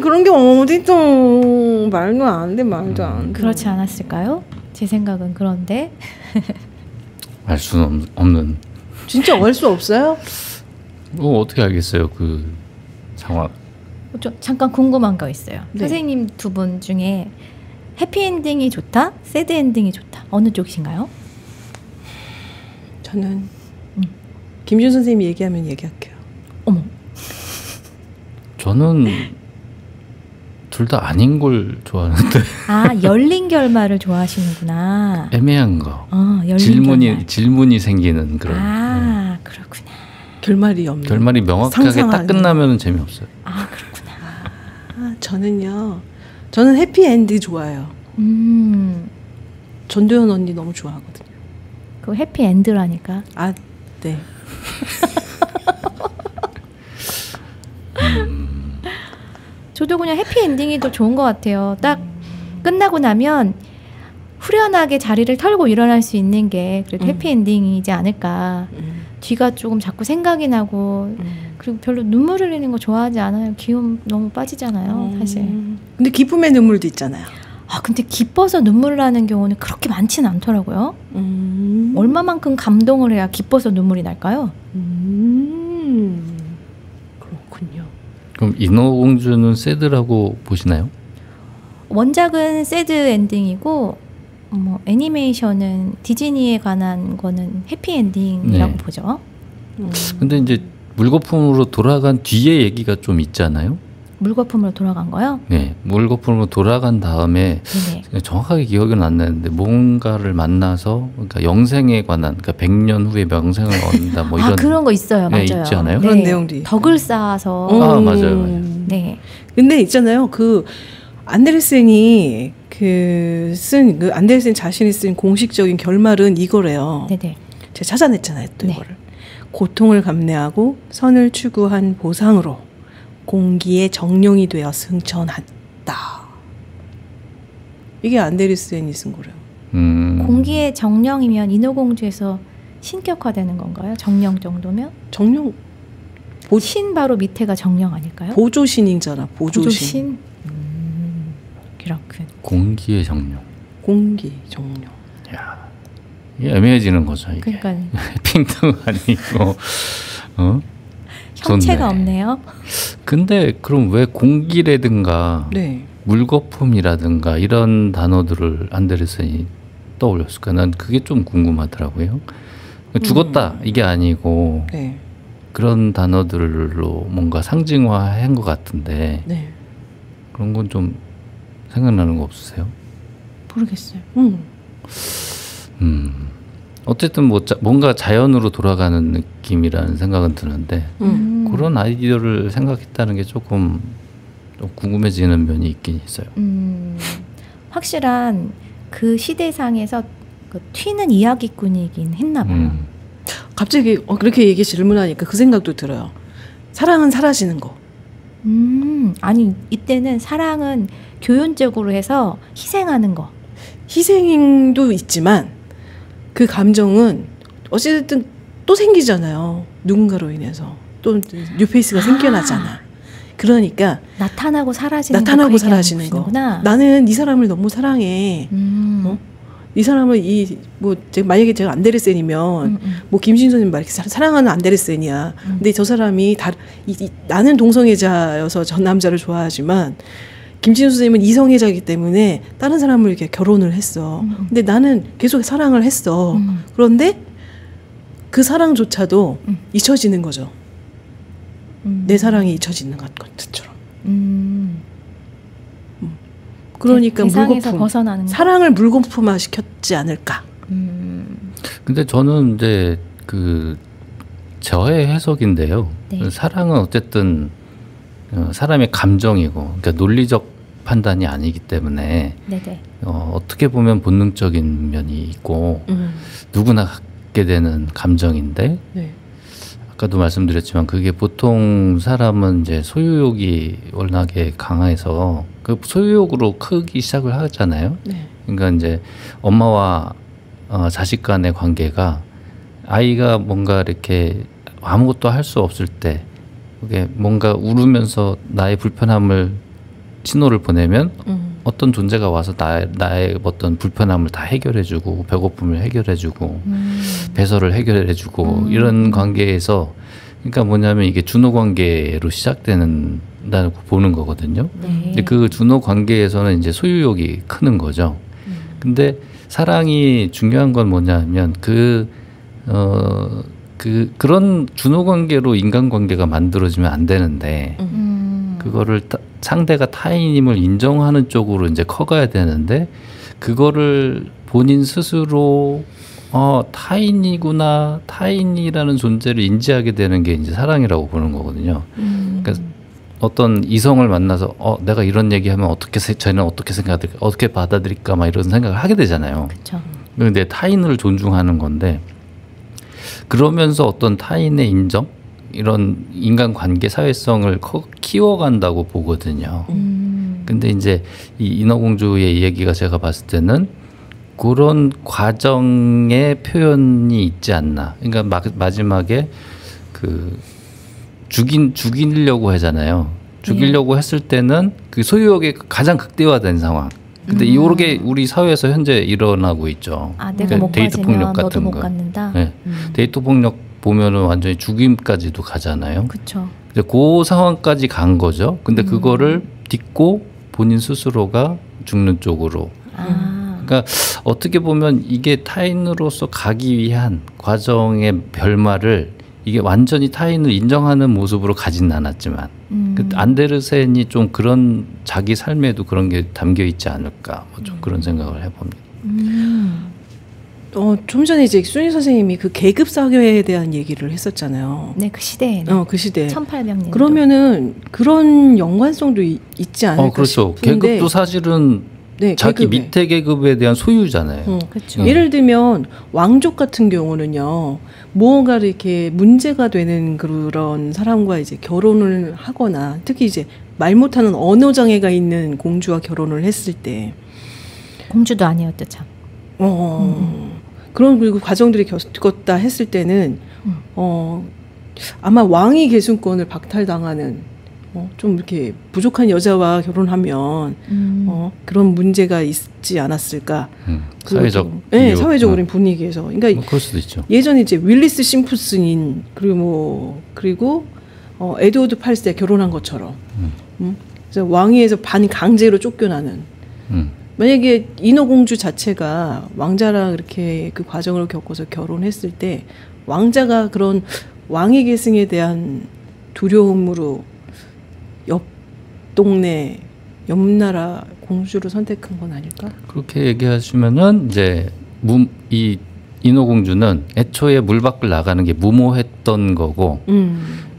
그런 게 어딨어. 말도 안 돼. 그렇지 않았을까요? 제 생각은 그런데. 알 수는 없는. 진짜 알 수 없어요? 어떻게 알겠어요, 그 상황. 잠깐 궁금한 거 있어요. 선생님 두 분 중에 해피엔딩이 좋다? 새드엔딩이 좋다? 어느 쪽이신가요? 저는 김준 선생님이 얘기하면 얘기할게요. 어머. 저는 둘 다 아닌 걸 좋아하는데. 열린 결말을 좋아하시는구나. 애매한 거. 열린 질문이 생기는 그런. 그렇구나. 결말이 명확하게 딱 끝나면 재미없어요. 그렇구나. 저는 해피엔드 좋아해요. 전도연 언니 너무 좋아하거든요. 그 해피엔드라니까. 네. 저도 그냥 해피엔딩이 더 좋은 것 같아요. 딱 끝나고 나면 후련하게 자리를 털고 일어날 수 있는 게 그래도 해피엔딩이지 않을까. 뒤가 조금 자꾸 생각이 나고 그리고 별로 눈물 흘리는 거 좋아하지 않아요. 기움 너무 빠지잖아요, 사실. 근데 기쁨의 눈물도 있잖아요. 근데 기뻐서 눈물을 나는 경우는 그렇게 많지는 않더라고요. 얼마만큼 감동을 해야 기뻐서 눈물이 날까요? 그렇군요. 그럼 인어공주는 새드라고 보시나요? 원작은 새드 엔딩이고 애니메이션은 디즈니에 관한 거는 해피 엔딩이라고 보죠. 근데 이제 물거품으로 돌아간 뒤에 얘기가 좀 있잖아요. 물거품으로 돌아간 거요? 네, 물거품으로 돌아간 다음에 네네. 정확하게 기억은 안 나는데 뭔가를 만나서 그러니까 영생에 관한 그러니까 100년 후에 명생을 얻는다 뭐 이런 그런 거 있어요. 네, 맞아요. 있지 않아요? 그런 내용들이 덕을 쌓아서 맞아요. 네. 근데 있잖아요. 그 안데르센이 쓴 안데르센 자신이 쓴 공식적인 결말은 이거래요. 네네. 제가 찾아냈잖아요. 또 네. 이거를. 고통을 감내하고 선을 추구한 보상으로 공기의 정령이 되어 승천했다. 이게 안데르센이 쓴 거래요. 공기의 정령이면 인어공주에서 신격화되는 건가요? 정령 정도면? 정령 신 바로 밑에가 정령 아닐까요? 보조신이잖아. 보조신. 그렇군. 공기의 정령. 공기 정령. 야, 이게 애매해지는 거죠. 이게. 그러니까 핑등 아니고 형체가 좋네. 없네요. 근데 그럼 왜 공기라든가 네. 물거품이라든가 이런 단어들을 안데르센이 떠올렸을까? 난 그게 좀 궁금하더라고요. 죽었다 이게 아니고 네. 그런 단어들로 뭔가 상징화한 것 같은데 네. 그런 건 좀 생각나는 거 없으세요? 모르겠어요. 어쨌든 뭐 뭔가 자연으로 돌아가는 느낌이라는 생각은 드는데 그런 아이디어를 생각했다는 게 조금 좀 궁금해지는 면이 있긴 있어요. 확실한 그 시대상에서 그 튀는 이야기꾼이긴 했나 봐요. 갑자기 그렇게 질문하니까 그 생각도 들어요. 사랑은 사라지는 거. 아니 이때는 사랑은 교훈적으로 해서 희생하는 거. 희생도 있지만 그 감정은 어쨌든 또 생기잖아요. 누군가로 인해서 또 뉴페이스가 생겨나잖아. 그러니까 나타나고 사라지는 거. 나는 이 사람을 너무 사랑해. 이 사람을 만약에 제가 안데르센이면 뭐 김신선님 말 사랑하는 안데르센이야. 근데 저 사람이 나는 동성애자여서 전 남자를 좋아하지만 김진수 선생님은 이성애자이기 때문에 다른 사람을 이렇게 결혼을 했어. 근데 나는 계속 사랑을 했어. 그런데 그 사랑조차도 잊혀지는 거죠. 내 사랑이 잊혀지는 것처럼. 그러니까 물거품, 벗어나는 사랑을 물거품화 시켰지 않을까. 근데 저는 이제 저의 해석인데요. 네. 사랑은 어쨌든 사람의 감정이고, 그러니까 논리적 판단이 아니기 때문에 네네. 어떻게 보면 본능적인 면이 있고 누구나 갖게 되는 감정인데. 네. 아까도 말씀드렸지만 그게 보통 사람은 이제 소유욕이 워낙에 강해서 그 소유욕으로 크기 시작을 하잖아요. 네. 그러니까 이제 엄마와 자식 간의 관계가 아이가 뭔가 이렇게 아무것도 할 수 없을 때 그게 뭔가 울으면서 나의 불편함을 신호를 보내면 어떤 존재가 와서 나의 어떤 불편함을 다 해결해주고 배고픔을 해결해주고 배설을 해결해주고 이런 관계에서 그러니까 뭐냐면 이게 준호 관계로 시작된다고 보는 거거든요. 네. 근데 그 준호 관계에서는 이제 소유욕이 크는 거죠. 근데 사랑이 중요한 건 뭐냐면 그런 준호 관계로 인간 관계가 만들어지면 안 되는데 그거를 상대가 타인임을 인정하는 쪽으로 이제 커가야 되는데 그거를 본인 스스로 타인이구나, 타인이라는 존재를 인지하게 되는 게 이제 사랑이라고 보는 거거든요. 그러니까 어떤 이성을 만나서 내가 이런 얘기하면 쟤는 어떻게 생각할까, 어떻게 받아들일까, 막 이런 생각을 하게 되잖아요. 그렇죠. 근데 타인을 존중하는 건데 그러면서 어떤 타인의 인정, 이런 인간관계 사회성을 키워간다고 보거든요. 근데 이제 이 인어공주의 이야기가 제가 봤을 때는 그런 과정의 표현이 있지 않나. 그러니까 마지막에 죽이려고 하잖아요. 죽이려고 했을 때는 그 소유욕이 가장 극대화된 상황. 근데 이게 우리 사회에서 현재 일어나고 있죠. 내가 그러니까 못 데이트 가지면 폭력 너도 같은 못 거. 갖는다. 네. 데이트 폭력 보면은 완전히 죽임까지도 가잖아요. 그렇죠. 그 상황까지 간 거죠. 근데 그거를 딛고 본인 스스로가 죽는 쪽으로. 그러니까 어떻게 보면 이게 타인으로서 가기 위한 과정의 결말을 이게 완전히 타인을 인정하는 모습으로 가진 않았지만 그 안데르센이 좀 그런 자기 삶에도 그런 게 담겨 있지 않을까 뭐 좀 그런 생각을 해봅니다. 좀 전에 이제 순희 선생님이 그 계급 사회에 대한 얘기를 했었잖아요. 네, 그 시대에는. 그 시대. 1800년. 그러면은 그런 연관성도 있지 않을까 그렇죠. 싶은데. 계급도 사실은 네, 자기 계급에. 밑에 계급에 대한 소유잖아요. 그렇죠. 예를 들면 왕족 같은 경우는요, 무언가를 이렇게 문제가 되는 그런 사람과 이제 결혼을 하거나, 특히 이제 말 못하는 언어 장애가 있는 공주와 결혼을 했을 때, 공주도 아니었죠, 참. 그런 그리고 과정들이 겪었다 했을 때는 아마 왕위 계승권을 박탈당하는 좀 이렇게 부족한 여자와 결혼하면 그런 문제가 있지 않았을까? 사회적 네, 이유. 사회적인 분위기에서. 그러니까 뭐 그럴 수도 있죠. 예전에 이제 윌리스 심프슨인 그리고 에드워드 8세 결혼한 것처럼 그래서 왕위에서 반 강제로 쫓겨나는. 만약에 인어공주 자체가 왕자랑 이렇게 그 과정을 겪어서 결혼했을 때 왕자가 그런 왕위 계승에 대한 두려움으로 옆 동네 옆 나라 공주를 선택한 건 아닐까? 그렇게 얘기하시면은 이제 이 인어공주는 애초에 물 밖을 나가는 게 무모했던 거고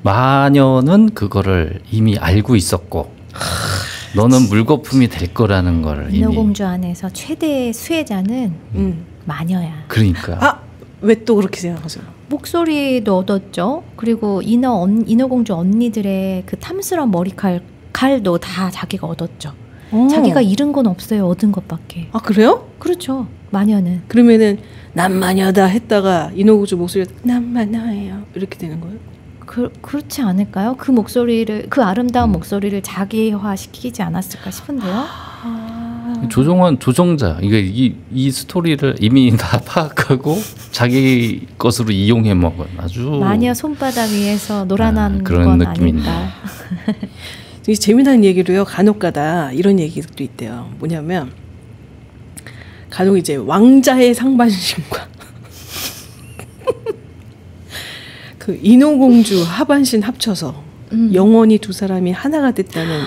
마녀는 그거를 이미 알고 있었고 너는 물거품이 될 거라는 걸 이미. 인어공주 안에서 최대의 수혜자는 마녀야. 그러니까. 왜 또 그렇게 생각하세요? 목소리도 얻었죠. 그리고 인어공주 언니들의 그 탐스러운 칼도 다 자기가 얻었죠. 자기가 잃은 건 없어요. 얻은 것밖에. 아, 그래요? 그렇죠. 마녀는. 그러면은 난 마녀다 했다가 인어공주 목소리가 난 마녀예요 이렇게 되는 거예요? 그렇지 않을까요? 그 목소리를, 그 아름다운 목소리를 자기화 시키지 않았을까 싶은데요. 조정자 이 스토리를 이미 다 파악하고 자기 것으로 이용해 먹은 아주 마녀 손바닥 위에서 놀아난 그런 건 느낌입니다. 아닐까. 되게 재미난 얘기로요. 간혹가다 이런 얘기도 있대요. 뭐냐면 간혹 이제 왕자의 상반신과 그 인어공주 하반신 합쳐서 영원히 두 사람이 하나가 됐다는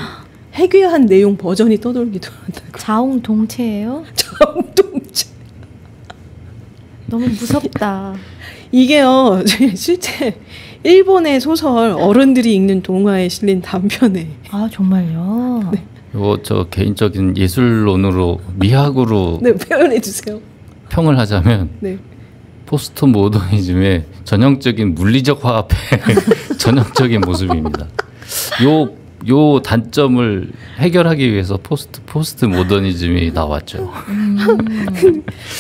해괴한 내용 버전이 떠돌기도 한다고. 자웅동체예요? 자웅동체. 너무 무섭다. 이게요, 실제 일본의 소설 어른들이 읽는 동화에 실린 단편에. 아, 정말요? 네. 이거 저 개인적인 예술론으로 미학으로 네, 표현해 주세요. 평을 하자면 네. 포스트 모더니즘의 전형적인 물리적 화합의 전형적인 모습입니다. 요 단점을 해결하기 위해서 포스트 모더니즘이 나왔죠.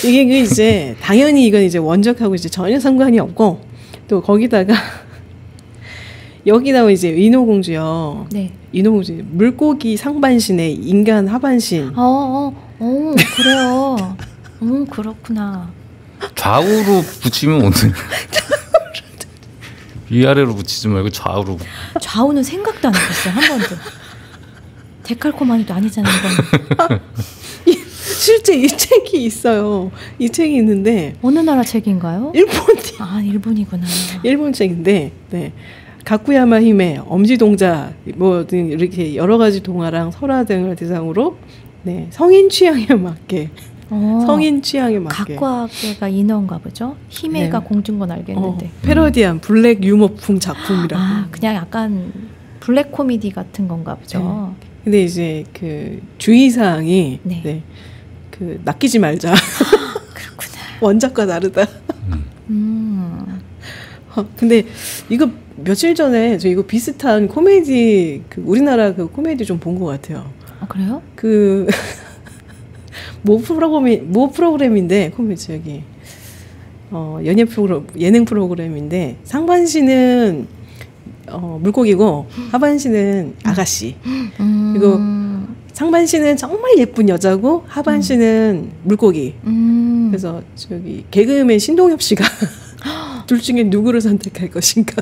이게 그 이제 당연히 이건 이제 원작하고 이제 전혀 상관이 없고 또 거기다가 여기다가 이제 인어공주요. 네. 인어공주 물고기 상반신에 인간 하반신. 그래요. 그렇구나. 좌우로 붙이면 오늘 위아래로 붙이지 말고 좌우로. 좌우는 생각도 안 해봤어요. 한 번도. 데칼코마니도 아니잖아요. 이건. 실제 이 책이 있어요. 이 책이 있는데 어느 나라 책인가요? 일본이. 아, 일본이구나. 일본 책인데, 네. 가쿠야마 히메, 엄지동자, 뭐 등 이렇게 여러 가지 동화랑 설화 등을 대상으로 네, 성인 취향에 맞게. 성인 취향에 맞게. 각과가 인어인가 보죠. 히메가 네. 공주인 건 알겠는데. 패러디한 블랙 유머풍 작품이라고. 그냥 약간 블랙 코미디 같은 건가 보죠. 네. 근데 이제 그 주의사항이 네. 네. 그 낚이지 말자. 그렇구나. 원작과 다르다. 근데 이거 며칠 전에 저 이거 비슷한 코미디 그 우리나라 그 코미디 좀 본 것 같아요. 그래요? 그 모 프로그램인데 코미디 저기 예능 프로그램인데 상반신은 물고기고 하반신은 아가씨. 그리고 상반신은 정말 예쁜 여자고 하반신은 물고기. 그래서 저기 개그맨 신동엽 씨가 둘 중에 누구를 선택할 것인가?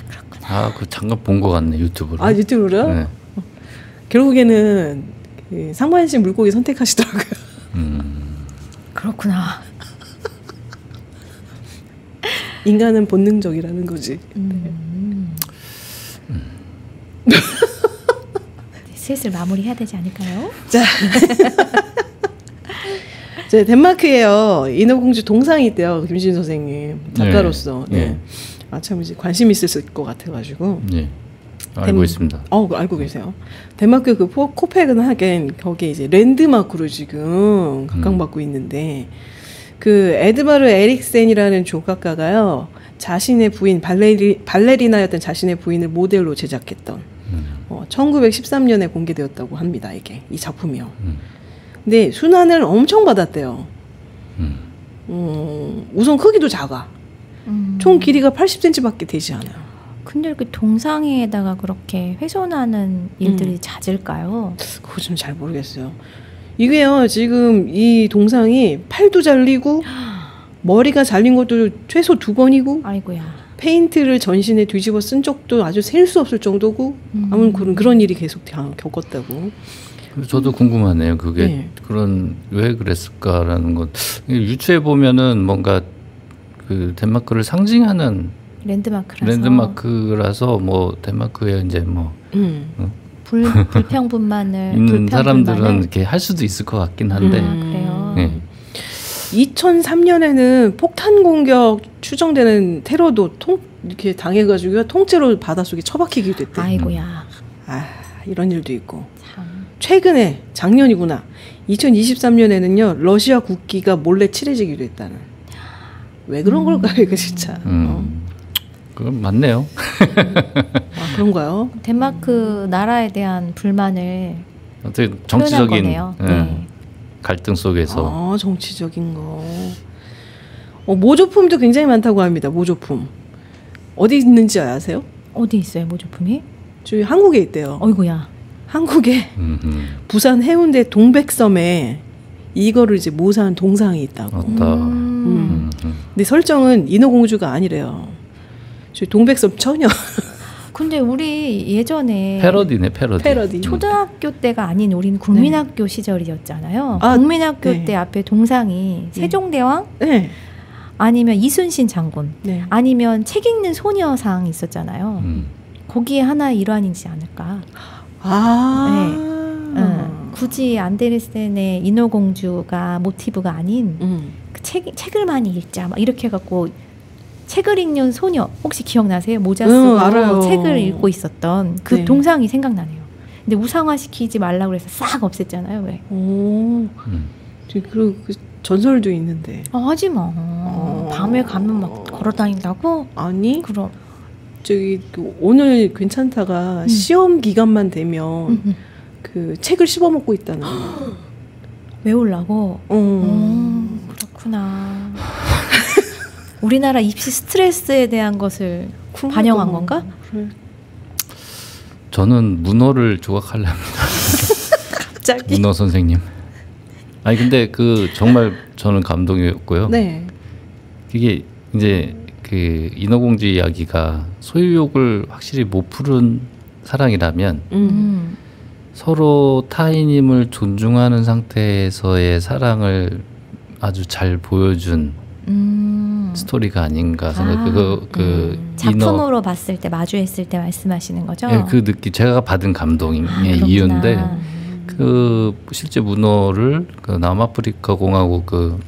그렇구나. 그 잠깐 본 것 같네 유튜브로. 아, 유튜브로요? 네. 결국에는 그 상반신 물고기 선택하시더라고요. 그렇구나. 인간은 본능적이라는 거지. 슬슬 마무리해야 되지 않을까요? 자, 제 덴마크에요. 인어공주 동상이 있대요. 김신 선생님 작가로서. 네. 네. 아, 참 이제 관심 있을 것 같아가지고. 네. 알고 있습니다. 알고 계세요. 덴마크 그 코펜하겐 거기에 이제 랜드마크로 지금 각광받고 있는데 그 에드바르 에릭센이라는 조각가가요. 자신의 부인 발레리나였던 자신의 부인을 모델로 제작했던 1913년에 공개되었다고 합니다. 이 작품이요. 근데 순환을 엄청 받았대요. 우선 크기도 작아. 총 길이가 80cm밖에 되지 않아요. 근데 이렇게 동상에다가 그렇게 훼손하는 일들이 잦을까요? 그거 좀 잘 모르겠어요. 이게요, 지금 이 동상이 팔도 잘리고 머리가 잘린 것도 최소 2번이고 아이고야. 페인트를 전신에 뒤집어 쓴 적도 아주 셀 수 없을 정도고 아무튼 그런 일이 계속 겪었다고. 저도 궁금하네요. 그게 네. 그런 왜 그랬을까라는 것. 유추해 보면은 뭔가 그 덴마크를 상징하는 랜드마크라서 뭐 덴마크에 이제 뭐 불평분만을 있는 사람들은 이렇게 할 수도 있을 것 같긴 한데. 그래요. 네. 2003년에는 폭탄 공격 추정되는 테러도 이렇게 당해가지고 통째로 바닷속에 처박히기도 했대. 아이고야. 아, 이런 일도 있고. 참. 최근에 작년이구나. 2023년에는요 러시아 국기가 몰래 칠해지기도 했다는. 왜 그런 걸까요, 이거 진짜. 그건 맞네요. 아, 그런가요? 덴마크 나라에 대한 불만을 어떻게 정치적인 거네요. 네. 갈등 속에서. 아, 정치적인 거. 모조품도 굉장히 많다고 합니다. 모조품. 어디 있는지 아세요? 어디 있어요, 모조품이? 저희 한국에 있대요. 어이구야. 한국에 부산 해운대 동백섬에 이거를 이제 모사한 동상이 있다고. 근데 설정은 인어공주가 아니래요. 저희 동백섬 처녀. 근데 우리 예전에 패러디네, 패러디. 초등학교 때가 아닌 우리는 국민학교 시절이었잖아요. 아, 국민학교 네. 때 앞에 동상이 세종대왕 네. 아니면 이순신 장군 네. 아니면 책 읽는 소녀상 있었잖아요. 거기에 하나의 일환이지 않을까. 굳이 안데르센의 인어공주가 모티브가 아닌 그 책을 많이 읽자 막 이렇게 해갖고 책을 읽는 소녀 혹시 기억나세요? 모자 쓰고 알아요. 책을 읽고 있었던 그 네. 동상이 생각나네요. 근데 우상화시키지 말라고 해서 싹 없앴잖아요. 왜? 오. 그리고 그 전설도 있는데. 하지 마. 밤에 가면 막 걸어다닌다고? 아니? 그럼. 저기 오늘 괜찮다가 시험 기간만 되면 그 책을 씹어먹고 있다는 거. 외우려고? 그렇구나. 우리나라 입시 스트레스에 대한 것을 반영한 건가? 그래. 저는 문어를 조각하려 합니다. 갑자기? 문어 선생님. 아니 근데 그 정말 저는 감동이었고요. 네. 이게 이제 그 인어공주 이야기가 소유욕을 확실히 못 푸른 사랑이라면 서로 타인임을 존중하는 상태에서의 사랑을 아주 잘 보여준 스토리가 아닌가 생각. 작품으로 봤을 때 마주했을 때 말씀하시는 거죠? 네, 그 느낌 제가 받은 감동의 이유인데 그 실제 문어를 그 남아프리카 공화국 그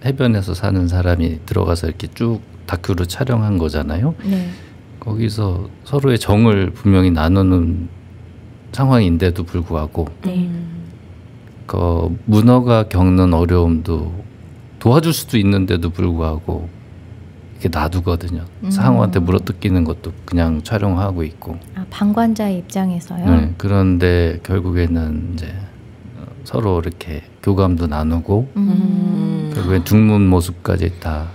해변에서 사는 사람이 들어가서 이렇게 쭉 다큐로 촬영한 거잖아요. 네. 거기서 서로의 정을 분명히 나누는 상황인데도 불구하고 그 문어가 겪는 어려움도 도와줄 수도 있는데도 불구하고 이렇게 놔두거든요. 상어한테 물어뜯기는 것도 그냥 촬영하고 있고. 방관자의 입장에서요. 네, 그런데 결국에는 이제 서로 이렇게 교감도 나누고 결국엔 죽는 모습까지 다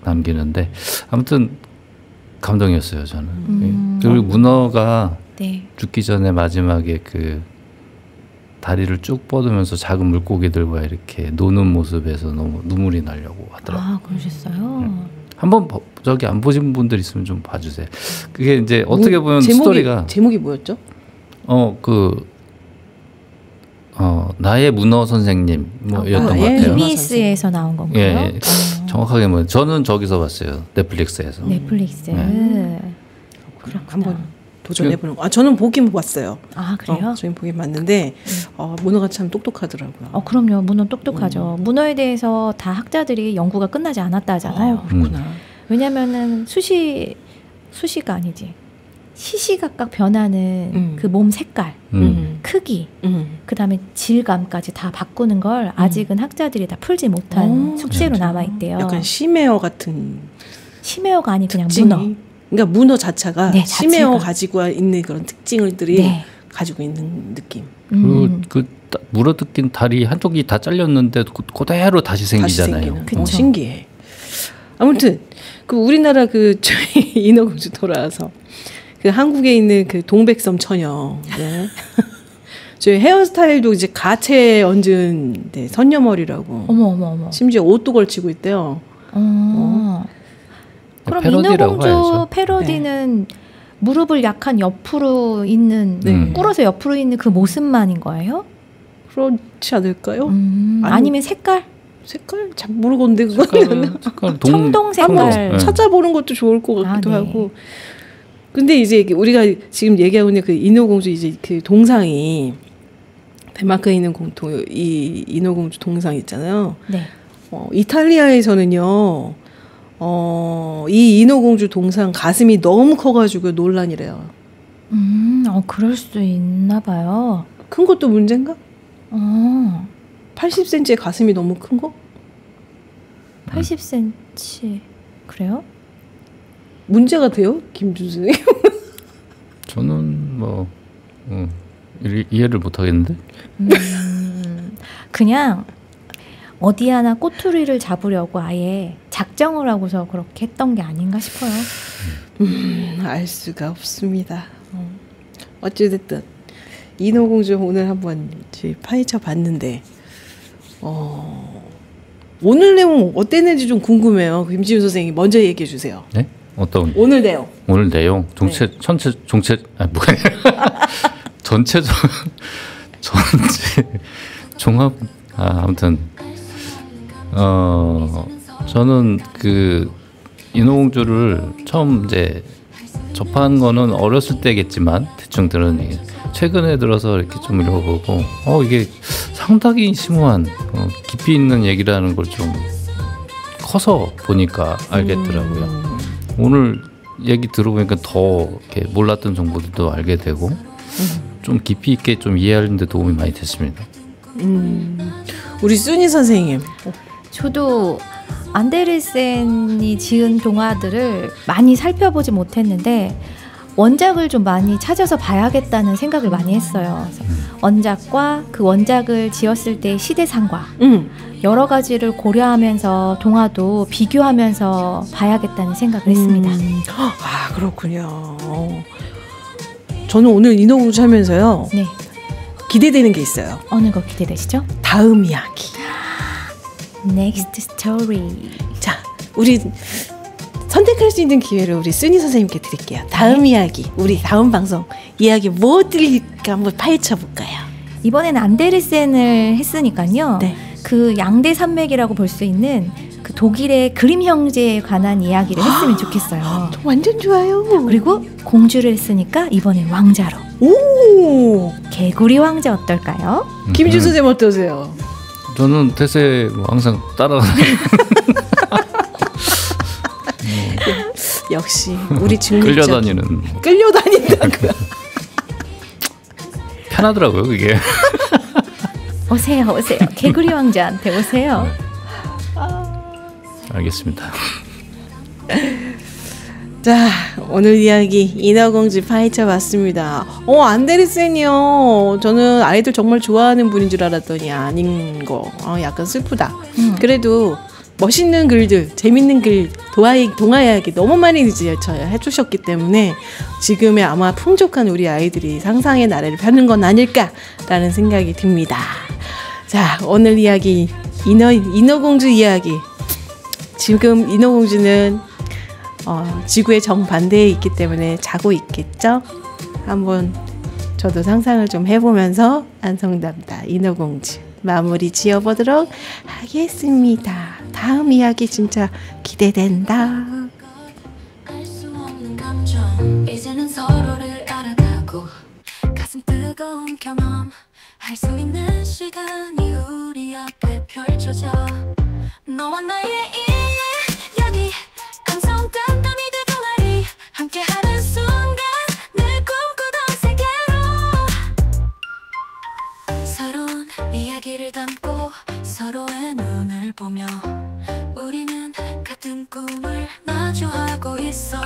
남기는데 아무튼 감동이었어요 저는. 그리고 문어가 죽기 전에 마지막에 그 다리를 쭉 뻗으면서 작은 물고기들과 이렇게 노는 모습에서 너무 눈물이 나려고 하더라고요. 아, 그러셨어요? 한번 저기 안 보신 분들 있으면 좀 봐주세요. 그게 이제 어떻게 보면 스토리가 제목이 뭐였죠? 나의 문어 선생님 뭐였던 것 같아요. EBS에서 나온 건가요? 예, 정확하게 뭐 저는 저기서 봤어요. 넷플릭스에서. 넷플릭스. 그럼 한번 도전해보는 거. 저는 보긴 봤어요. 아, 그래요? 저는 보긴 봤는데 문어가 참 똑똑하더라고요. 그럼요. 문어 똑똑하죠. 문어에 대해서 다 학자들이 연구가 끝나지 않았다 하잖아요. 그렇구나. 왜냐면은 수시가 아니지. 시시각각 변하는 그 몸 색깔, 크기, 그다음에 질감까지 다 바꾸는 걸 아직은 학자들이 다 풀지 못한 숙제로 남아 있대요. 약간 심해어 같은 심해어가 아니 그냥 특징이, 문어. 그러니까 문어 자체가 네, 심해어 자체가. 가지고 있는 그런 특징들이 네. 가지고 있는 느낌. 그 물어뜯긴 다리 한쪽이 다 잘렸는데 그대로 다시 생기잖아요. 다시 신기해. 아무튼 그 우리나라 그 저희 인어공주 돌아와서 그 한국에 있는 그 동백섬 처녀, 네. 저희 헤어스타일도 이제 가채 얹은 선녀머리라고. 어머. 심지어 옷도 걸치고 있대요. 그럼 패러디라고 인어공주 봐야죠. 패러디는 무릎을 약간 옆으로 있는 꿇어서 옆으로 있는 그 모습만인 거예요? 그렇지 않을까요? 아니면 색깔 잘 모르겠는데 그거는 청동 색깔 찾아보는 것도 좋을 것 같기도 네. 하고. 근데 이제 우리가 지금 얘기하고 있는 그 인어공주 이제 그 동상이 덴마크에 있는 이 인어공주 동상 있잖아요. 네. 이탈리아에서는요. 이 인어공주 동상 가슴이 너무 커가지고 논란이래요. 그럴 수 있나 봐요. 큰 것도 문제인가? 80cm의 가슴이 너무 큰 거? 80cm 그래요? 문제가 돼요? 김준수 선생님? 저는 이해를 못 하겠는데. 그냥 어디 하나 꼬투리를 잡으려고 아예 작정을 하고서 그렇게 했던 게 아닌가 싶어요. 알 수가 없습니다. 어찌됐든 인어공주 오늘 한번 파헤쳐 봤는데 오늘 내용 어땠는지 좀 궁금해요. 김지훈 선생님 먼저 얘기해 주세요. 네? 어떤 오늘 내용? 오늘 내용 전체 종합 아무튼 저는 그 인어공주를 처음 이제 접한 거는 어렸을 때겠지만 대충 들은 얘기. 최근에 들어서 이렇게 좀 읽어보고 이게 상당히 심오한 깊이 있는 얘기라는 걸 좀 커서 보니까 알겠더라고요. 오늘 얘기 들어보니까 더 이렇게 몰랐던 정보들도 알게 되고 좀 깊이 있게 좀 이해하는 데 도움이 많이 됐습니다. 우리 순이 선생님. 저도 안데르센이 지은 동화들을 많이 살펴보지 못했는데 원작을 좀 많이 찾아서 봐야겠다는 생각을 많이 했어요. 원작과 그 원작을 지었을 때 시대상과 여러 가지를 고려하면서 동화도 비교하면서 봐야겠다는 생각을 했습니다. 아, 그렇군요. 저는 오늘 인어공주 하면서요. 네. 기대되는 게 있어요. 어느 거 기대되시죠? 다음 이야기. Next story. 자, 우리 선택할 수 있는 기회를 우리 순이 선생님께 드릴게요. 다음 이야기, 우리 다음 방송 이야기 뭐 들릴까 한번 파헤쳐 볼까요? 이번에는 안데르센을 했으니까요. 네. 그 양대 산맥이라고 볼 수 있는 그 독일의 그림 형제에 관한 이야기를 했으면 좋겠어요. 완전 좋아요. 그리고 공주를 했으니까 이번엔 왕자로. 오, 개구리 왕자 어떨까요? 김준 선생님 어떠세요? 저는 대세 항상 따라가는. 역시 우리 중립적 끌려다닌다고요. 편하더라고요 그게. 오세요. 개구리 왕자한테 오세요. 알겠습니다. 자, 오늘 이야기 인어공주 파헤쳐봤습니다. 안데르센이요. 저는 아이들 정말 좋아하는 분인 줄 알았더니 아닌 거. 약간 슬프다. 그래도 멋있는 글들, 재밌는 글, 동화 이야기 너무 많이 해주셨기 때문에 지금의 아마 풍족한 우리 아이들이 상상의 나래를 펴는 건 아닐까라는 생각이 듭니다. 자, 오늘 이야기 인어공주 이야기. 지금 인어공주는 지구의 정반대에 있기 때문에 자고 있겠죠? 한번 저도 상상을 좀 해보면서 안성답다 인어공주 마무리 지어보도록 하겠습니다. 다음 이야기 진짜 기대된다. 알수 없는 감정 이제는 서로를 알아가고 가슴 뜨거운 경험 할 수 있는 시간이 우리 앞에 펼쳐져 너와 나의 이야기 감성 땀땀이 되동아리 함께하는 순간 늘 꿈꾸던 세계로 새로운 이야기를 담고 서로의 눈을 보며 우리는 같은 꿈을 마주하고 있어